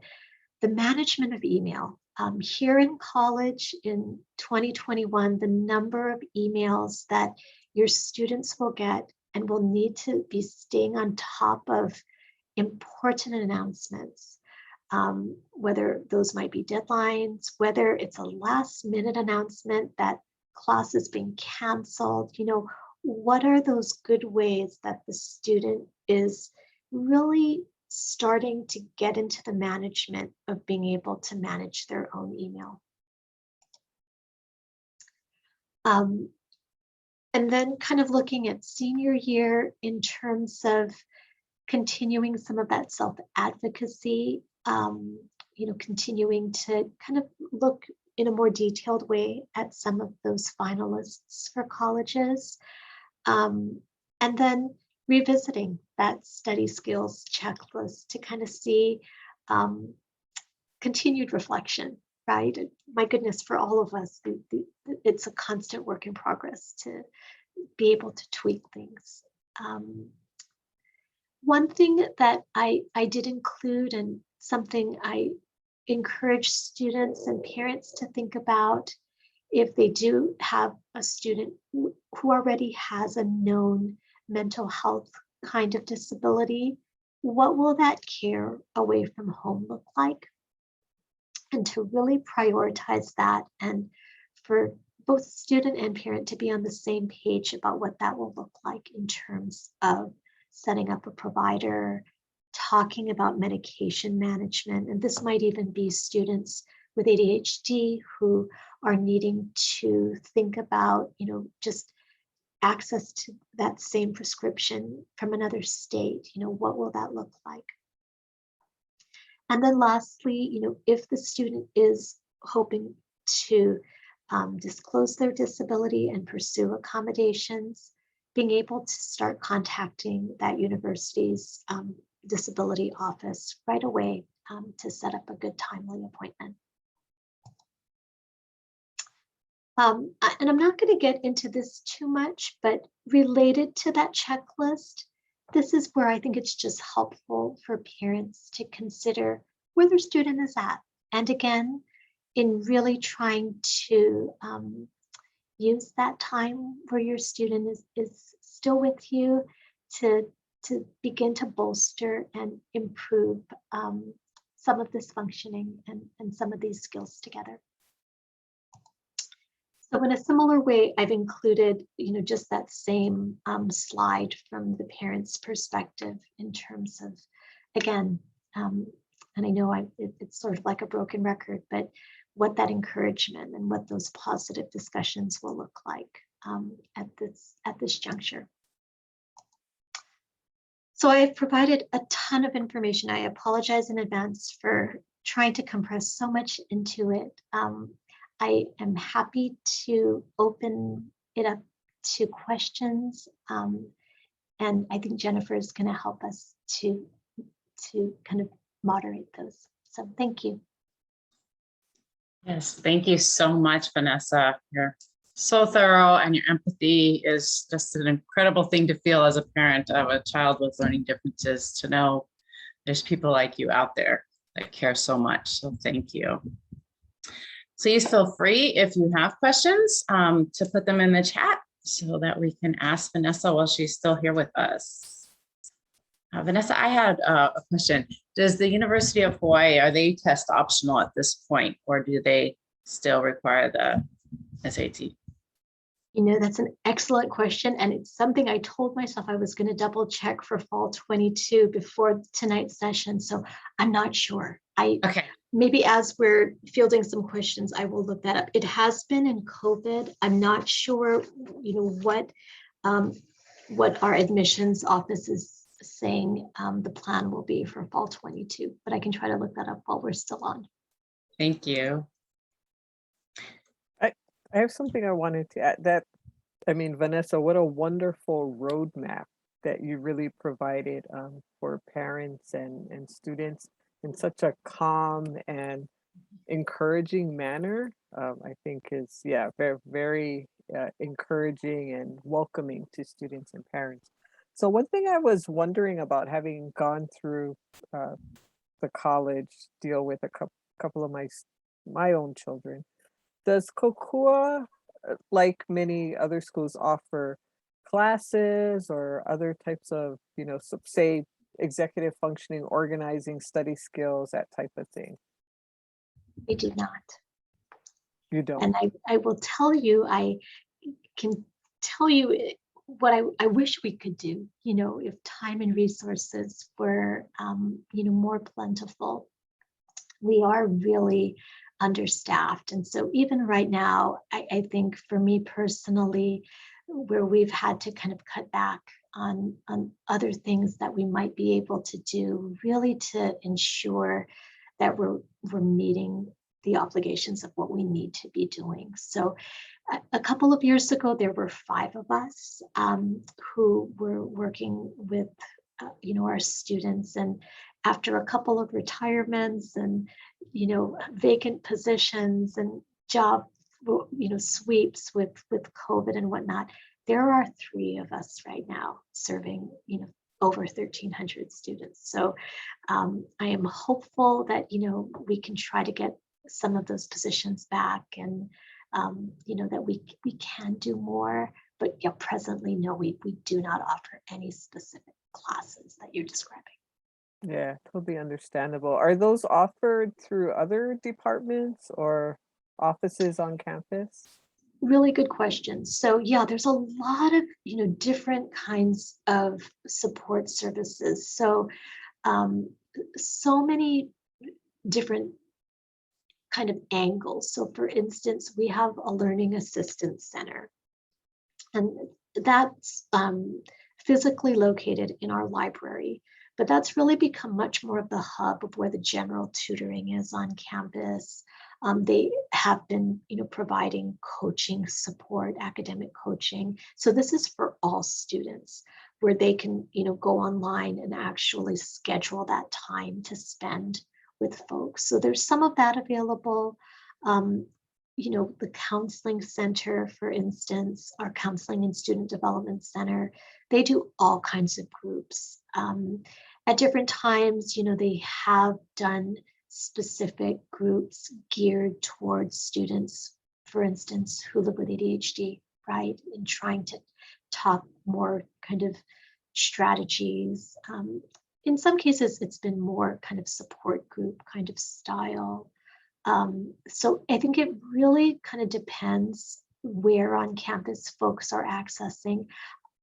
the management of email. Here in college in 2021, the number of emails that your students will get and will need to be staying on top of important announcements, whether those might be deadlines, whether it's a last minute announcement that class is being canceled, what are those good ways that the student is really starting to get into the management of being able to manage their own email. And then kind of looking at senior year in terms of continuing some of that self-advocacy, continuing to kind of look in a more detailed way at some of those finalists for colleges. And then revisiting that study skills checklist to kind of see continued reflection, right? My goodness, for all of us, it's a constant work in progress to be able to tweak things. One thing that I did include, and something I encourage students and parents to think about, if they do have a student who already has a known mental health kind of disability, what will that care away from home look like? And to really prioritize that, and for both student and parent to be on the same page about what that will look like in terms of setting up a provider, talking about medication management. And this might even be students with ADHD who are needing to think about, just access to that same prescription from another state. What will that look like? And then lastly, if the student is hoping to disclose their disability and pursue accommodations, being able to start contacting that university's disability office right away to set up a good timely appointment. And I'm not going to get into this too much, but related to that checklist, this is where I think it's just helpful for parents to consider where their student is at. And again, in really trying to use that time where your student is still with you to begin to bolster and improve some of this functioning and some of these skills together. So in a similar way, I've included, just that same slide from the parents' perspective in terms of, again, and I know it's sort of like a broken record, but what that encouragement and what those positive discussions will look like at this juncture. So I've provided a ton of information. I apologize in advance for trying to compress so much into it. I am happy to open it up to questions. And I think Jennifer is going to help us to kind of moderate those. So thank you. Yes, thank you so much, Vanessa. You're so thorough, and your empathy is just an incredible thing to feel as a parent of a child with learning differences, to know there's people like you out there that care so much. So thank you. Please feel free, if you have questions, to put them in the chat so that we can ask Vanessa while she's still here with us. Vanessa, I had a question. Does the University of Hawaii, are they test optional at this point, or do they still require the SAT? That's an excellent question. And it's something I told myself I was going to double check for fall 22 before tonight's session. So I'm not sure. Okay. Maybe as we're fielding some questions, I will look that up. It has been in COVID. I'm not sure, what our admissions office is saying the plan will be for fall 22, but I can try to look that up while we're still on. Thank you. I have something I wanted to add. Vanessa, what a wonderful roadmap that you really provided for parents and students in such a calm and encouraging manner. I think is, very, very encouraging and welcoming to students and parents. So one thing I was wondering about, having gone through the college deal with a couple of my own children, does Kokua, like many other schools, offer classes or other types of, say, executive functioning, organizing, study skills, that type of thing? They do not. You don't? And I will tell you, I can tell you what I wish we could do, if time and resources were, more plentiful. We are really understaffed. And so even right now, I think for me personally, where we've had to kind of cut back on other things that we might be able to do, really to ensure that we're meeting the obligations of what we need to be doing. So a couple of years ago, there were 5 of us who were working with, our students. And after a couple of retirements and, vacant positions and job, sweeps with COVID and whatnot, there are 3 of us right now serving, over 1,300 students. So I am hopeful that, we can try to get some of those positions back, and, that we can do more. But presently, no, we do not offer any specific classes that you're describing. Yeah, totally understandable. Are those offered through other departments or offices on campus? Really good question. So there's a lot of, different kinds of support services. So, so many different kind of angles. So for instance, we have a learning assistance center, and that's physically located in our library, but that's really become much more of the hub of where the general tutoring is on campus. They have been, providing coaching support, academic coaching. So this is for all students, where they can, go online and actually schedule that time to spend with folks. So there's some of that available. The counseling center, for instance, our counseling and student development center, they do all kinds of groups. At different times, they have done specific groups geared towards students, for instance, who live with ADHD, right? And trying to talk more kind of strategies. In some cases, it's been more kind of support group kind of style. So I think it really kind of depends where on campus folks are accessing.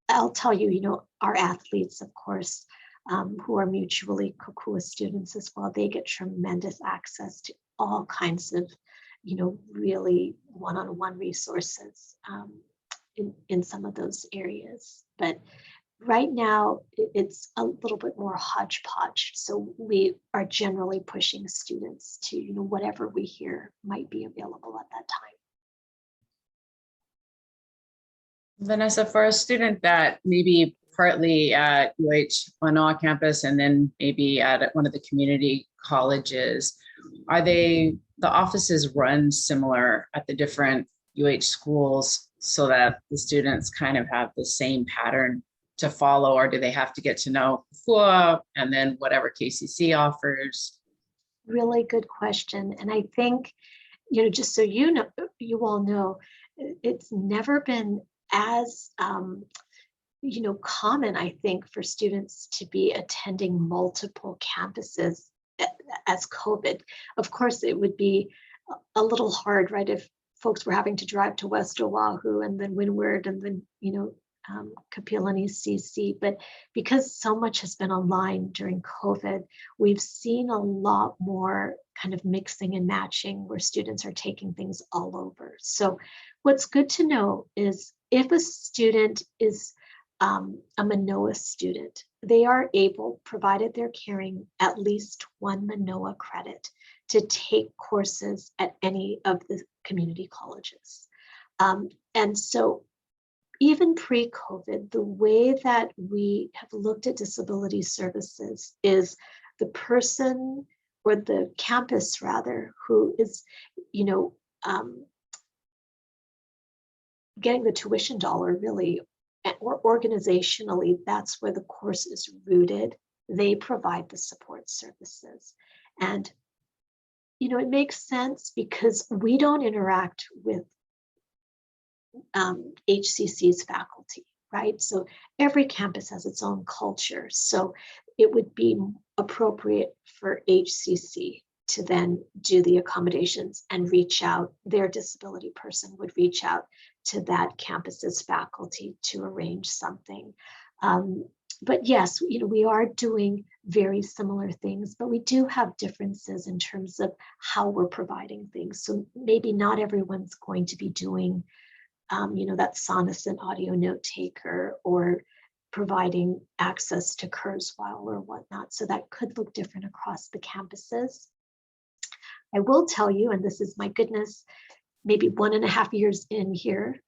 I'll tell you, our athletes, of course, who are mutually Kokua students as well, they get tremendous access to all kinds of, really one-on-one resources in some of those areas. But right now, it's a little bit more hodgepodge. So we are generally pushing students to, whatever we hear might be available at that time. Vanessa, for a student that maybe partly at UH Manoa campus and then maybe at one of the community colleges, are the offices run similar at the different UH schools so that the students kind of have the same pattern to follow, or do they have to get to know FUA and then whatever KCC offers? Really good question. And I think, just so you all know, it's never been as common, I think, for students to be attending multiple campuses as COVID. Of course, it would be a little hard, right, if folks were having to drive to West Oahu and then Windward and then, Kapilani CC. But because so much has been online during COVID, we've seen a lot more kind of mixing and matching where students are taking things all over. So what's good to know is if a student is a Manoa student, they are able, provided they're carrying at least one Manoa credit, to take courses at any of the community colleges. And so even pre-COVID, the way that we have looked at disability services is the person, or the campus rather, who is, getting the tuition dollar really, or organizationally, that's where the course is rooted. They provide the support services. And, it makes sense because we don't interact with HCC's faculty, right? So every campus has its own culture. So it would be appropriate for HCC to then do the accommodations and reach out. Their disability person would reach out to that campus's faculty to arrange something. But yes, we are doing very similar things, but we do have differences in terms of how we're providing things. So maybe not everyone's going to be doing that Sonocent audio note taker or providing access to Kurzweil or whatnot. So that could look different across the campuses. I will tell you, and this is, my goodness, maybe 1.5 years in here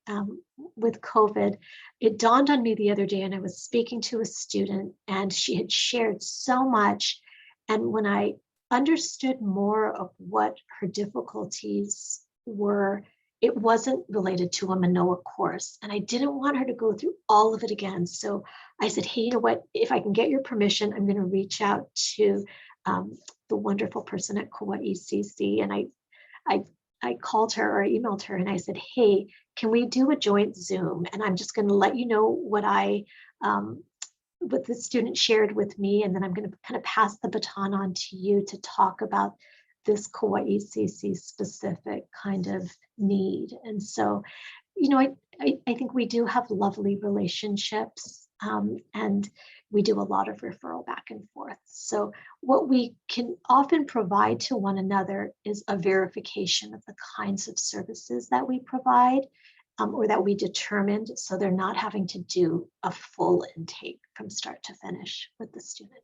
with COVID, it dawned on me the other day, and I was speaking to a student and she had shared so much. And when I understood more of what her difficulties were, it wasn't related to a Manoa course. And I didn't want her to go through all of it again. So I said, hey, you know what, if I can get your permission, I'm going to reach out to the wonderful person at Kauai CC. And I called her or emailed her and I said, hey, can we do a joint Zoom? And I'm just going to let you know what what the student shared with me. And then I'm going to kind of pass the baton on to you to talk about this Kauai CC specific kind of need. And so, I think we do have lovely relationships, and we do a lot of referral back and forth. So what we can often provide to one another is a verification of the kinds of services that we provide, or that we determined, so they're not having to do a full intake from start to finish with the student.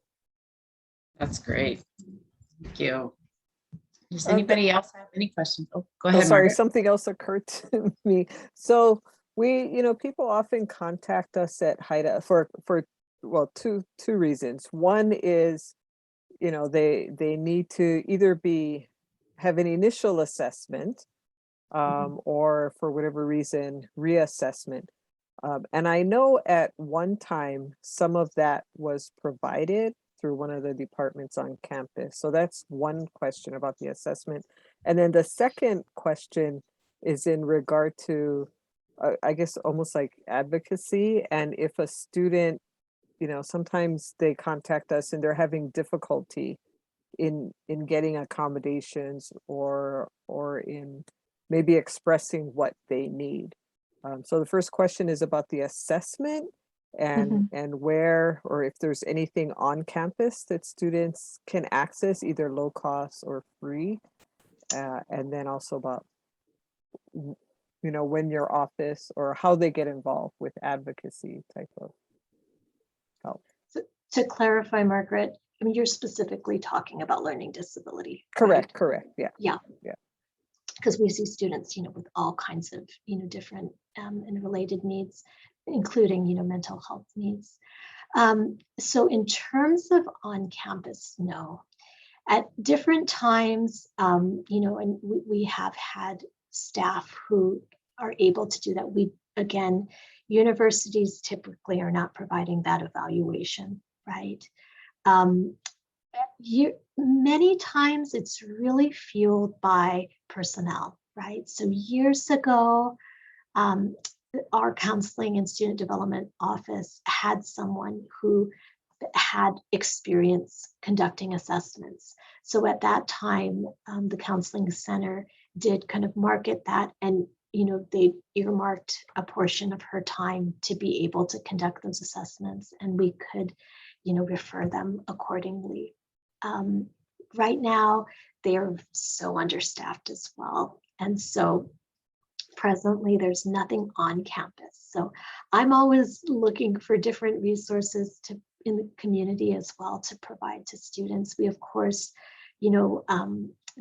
That's great. Thank you. Does anybody else have any questions? Oh, go ahead. Sorry, Margaret. something else occurred to me. So we, people often contact us at HIDA for well, two reasons. One is, they need to either have an initial assessment, or for whatever reason, reassessment. And I know at one time, some of that was provided through one of the departments on campus. So that's one question about the assessment. And then the second question is in regard to, I guess, almost like advocacy. And if a student, sometimes they contact us and they're having difficulty in getting accommodations or in maybe expressing what they need. So the first question is about the assessment and where, or if there's anything on campus that students can access, either low cost or free. And then also about, when your office or how they get involved with advocacy type of help. So, to clarify, Margaret, I mean, you're specifically talking about learning disability. Correct, right? correct, yeah. Yeah. Yeah. Because we see students, with all kinds of, different and related needs, including, mental health needs. So in terms of on campus, no. At different times, and we have had staff who are able to do that. Again, universities typically are not providing that evaluation, right? Many times it's really fueled by personnel, right? So years ago, our counseling and student development office had someone who had experience conducting assessments. So at that time, the counseling center did kind of market that, and they earmarked a portion of her time to be able to conduct those assessments, and we could refer them accordingly. Right now, they are so understaffed as well. And so presently, there's nothing on campus. So I'm always looking for different resources in the community as well to provide to students. We, of course,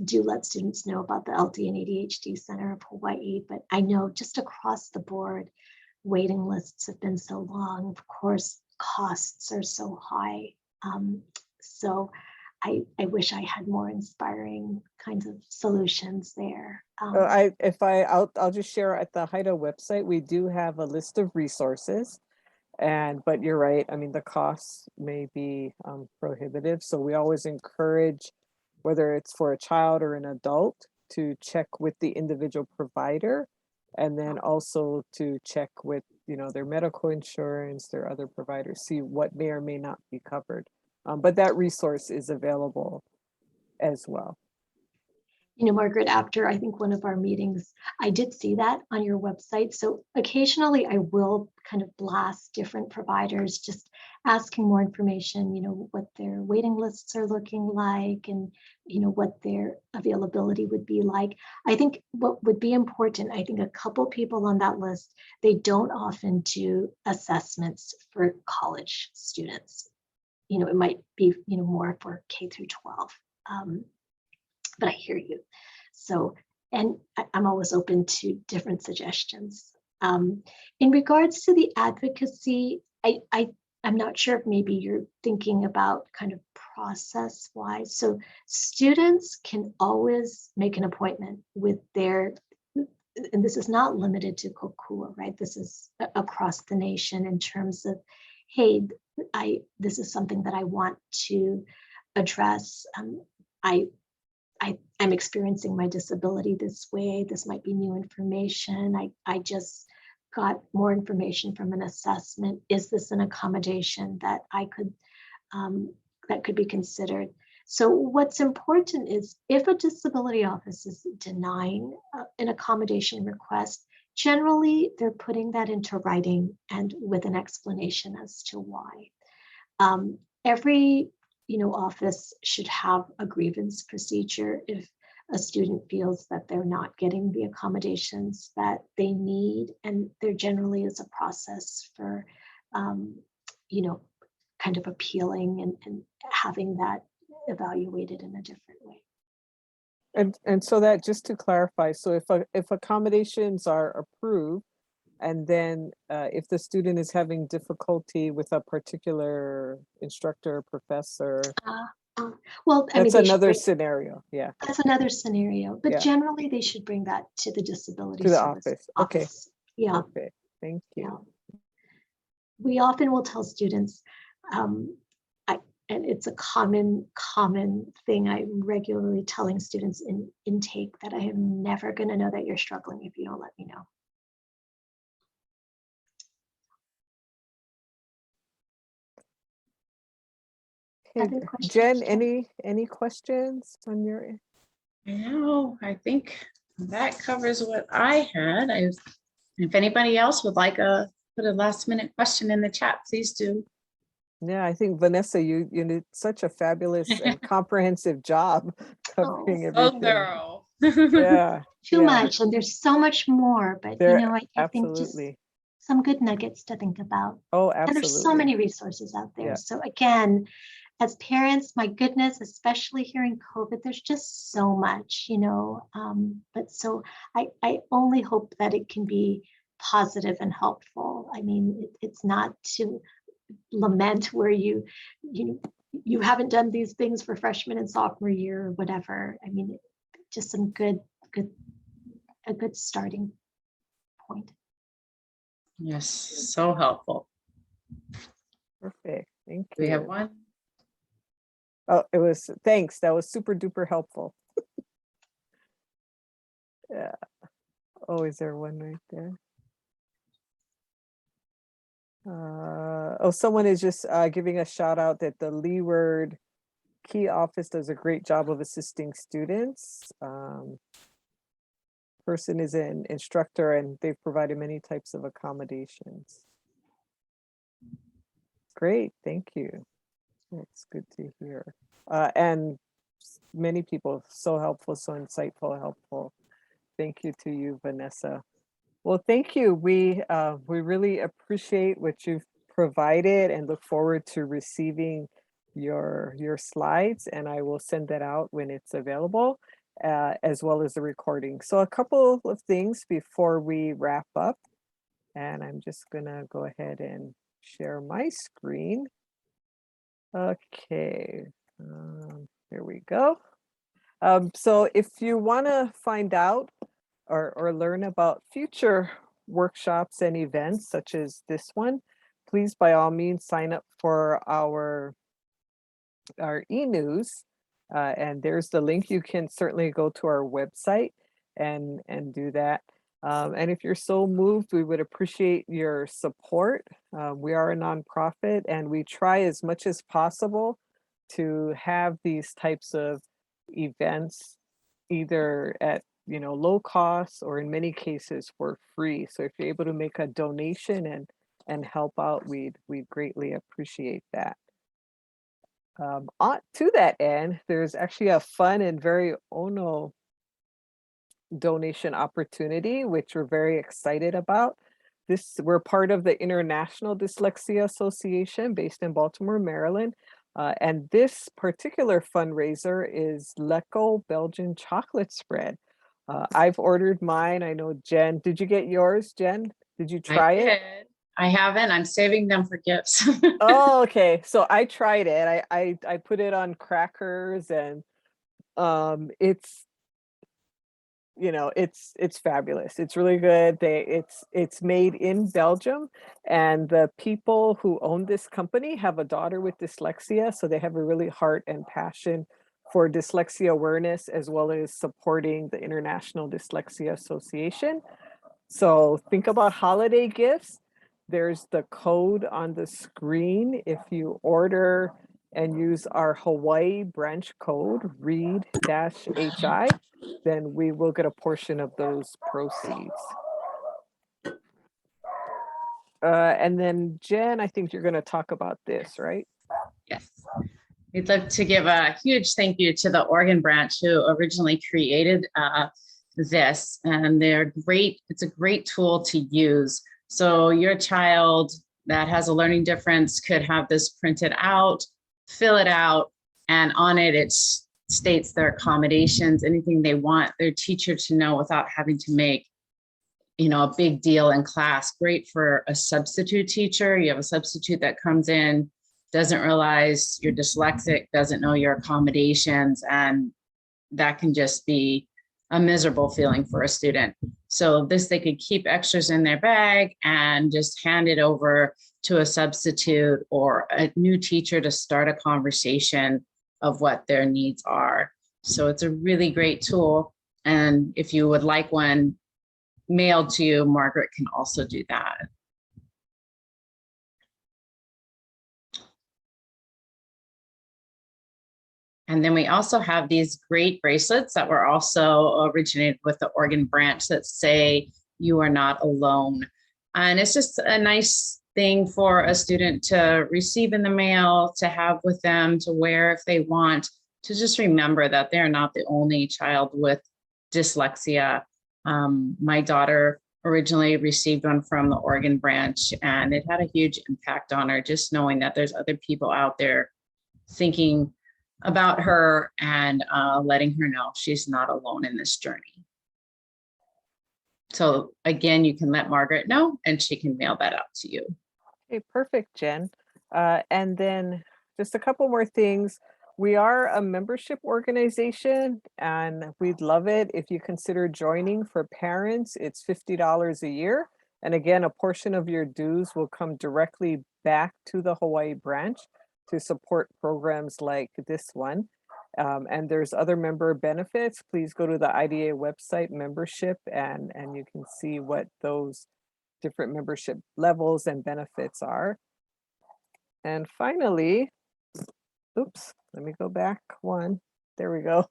do let students know about the LD and ADHD Center of Hawaii, but I know just across the board, waiting lists have been so long. Of course, costs are so high. So I wish I had more inspiring kinds of solutions there. I'll just share at the HIDA website, we do have a list of resources, but you're right. I mean, the costs may be prohibitive. So we always encourage, whether it's for a child or an adult, to check with the individual provider, and then also to check with, their medical insurance, their other providers, see what may or may not be covered. But that resource is available as well. Margaret, after I think one of our meetings, I did see that on your website. So occasionally I will kind of blast different providers, just asking more information, what their waiting lists are looking like, and, what their availability would be like. I think what would be important, I think a couple people on that list, they don't often do assessments for college students. It might be, more for K through 12. But I hear you. So, and I'm always open to different suggestions. In regards to the advocacy, I'm not sure if maybe you're thinking about kind of process-wise. So students can always make an appointment with and this is not limited to Kokua, right? This is across the nation in terms of, hey, this is something that I want to address. I'm experiencing my disability this way. This might be new information. I just got more information from an assessment. Is this an accommodation that that could be considered? So what's important is, if a disability office is denying an accommodation request, generally they're putting that into writing and with an explanation as to why. Every office should have a grievance procedure if a student feels that they're not getting the accommodations that they need, and there generally is a process for kind of appealing and having that evaluated in a different way. And so that, just to clarify, so if accommodations are approved, and then if the student is having difficulty with a particular instructor or professor, well, I mean, that's another scenario. Yeah. That's another scenario, but Yeah. generally they should bring that to the disability To the service office. Okay. Yeah. Okay. Thank you. Yeah. We often will tell students, and it's a common thing I'm regularly telling students in intake, that I am never going to know that you're struggling if you don't let me know. Okay. Jen, any questions on your end? No, I think That covers what I had. If anybody else would like put a last minute question in the chat, please do. Yeah, I think Vanessa, you did such a fabulous and comprehensive job covering Oh, everything. girl. Yeah, Too yeah, much, and there's so much more, but there I think just absolutely. some good nuggets to think about. Oh, And there's so absolutely. many resources out there. Yeah. So again, as parents, my goodness, especially here in COVID, there's just so much, but so I only hope that it can be positive and helpful. I mean, it's not to lament where you haven't done these things for freshman and sophomore year or whatever. I mean, just some a good starting point. Yes, so helpful. Perfect. Thank We have you. one. Oh, thanks. That was super duper helpful. Yeah. Oh, is there one right there? Someone is just giving a shout out that the Leeward Key Office does a great job of assisting students. Person is an instructor and they've provided many types of accommodations. Great, thank you. That's good to hear. And many people so helpful, so insightful, helpful. Thank you to you, Vanessa. Well, thank you. We really appreciate what you've provided and look forward to receiving your slides, and I will send that out when it's available, as well as the recording. So a couple of things before we wrap up, and I'm just gonna go ahead and share my screen. Okay, here we go. So if you want to find out or learn about future workshops and events such as this one, please by all means sign up for our e-news. And there's the link. You can certainly go to our website and do that. And if you're so moved, we would appreciate your support. We are a nonprofit and we try as much as possible to have these types of events either at low cost or in many cases for free. So if you're able to make a donation and help out, we'd greatly appreciate that. To that end, there's actually a fun and very Ono donation opportunity, which we're very excited about. We're part of the International Dyslexia Association based in Baltimore, Maryland. And this particular fundraiser is Lecco Belgian chocolate spread. I've ordered mine. I know Jen, did you get yours, Jen? Did you try it? I haven't. I'm saving them for gifts. Oh, okay. So I tried it. I put it on crackers and it's it's fabulous. It's really good. It's made in Belgium, and the people who own this company have a daughter with dyslexia, so they have a really heart and passion for dyslexia awareness as well as supporting the International Dyslexia Association. So think about holiday gifts. There's the code on the screen. If you order and use our Hawaii branch code, READ-HI, then we will get a portion of those proceeds. And then Jen, I think you're going to talk about this, right? Yes. We'd love to give a huge thank you to the Oregon branch who originally created this, and they're great. It's a great tool to use. So your child that has a learning difference could have this printed out, fill it out, and on it states their accommodations, anything they want their teacher to know without having to make a big deal in class. Great for a substitute teacher. You have a substitute that comes in, doesn't realize you're dyslexic, doesn't know your accommodations, and that can just be a miserable feeling for a student. So they could keep extras in their bag and just hand it over to a substitute or a new teacher to start a conversation of what their needs are. So it's a really great tool. And if you would like one mailed to you, Margaret can also do that. And then we also have these great bracelets that were also originated with the Oregon branch that say you are not alone. And it's just a nice thing for a student to receive in the mail, to have with them, to wear if they want, to just remember that they're not the only child with dyslexia. My daughter originally received one from the Oregon branch, and it had a huge impact on her, just knowing that there's other people out there thinking about her and letting her know she's not alone in this journey. So again, you can let Margaret know and she can mail that out to you. Okay, perfect, Jen. And then just a couple more things. We are a membership organization and we'd love it if you consider joining. For parents, it's $50 a year. And again, a portion of your dues will come directly back to the Hawaii branch to support programs like this one. And there's other member benefits. Please go to the IDA website membership and you can see what those different membership levels and benefits are. And finally, oops, let me go back one. There we go.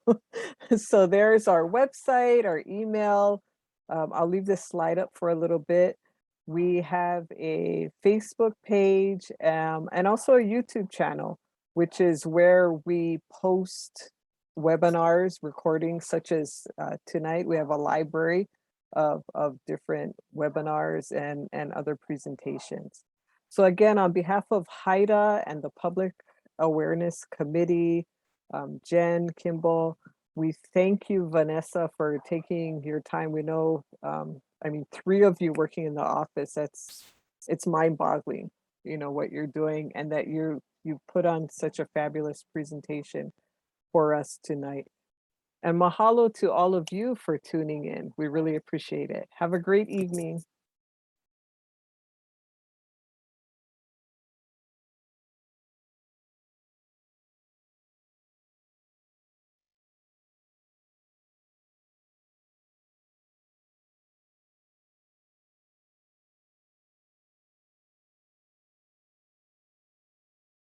So there's our website, our email. I'll leave this slide up for a little bit. We have a Facebook page and also a YouTube channel, which is where we post webinars, recordings such as tonight. We have a library of different webinars and other presentations. So again, on behalf of HIDA and the Public Awareness Committee, Jen, Kimball, we thank you, Vanessa, for taking your time. We know, I mean, 3 of you working in the office, it's mind-boggling, you know, what you're doing and that you put on such a fabulous presentation for us tonight. And mahalo to all of you for tuning in. We really appreciate it. Have a great evening.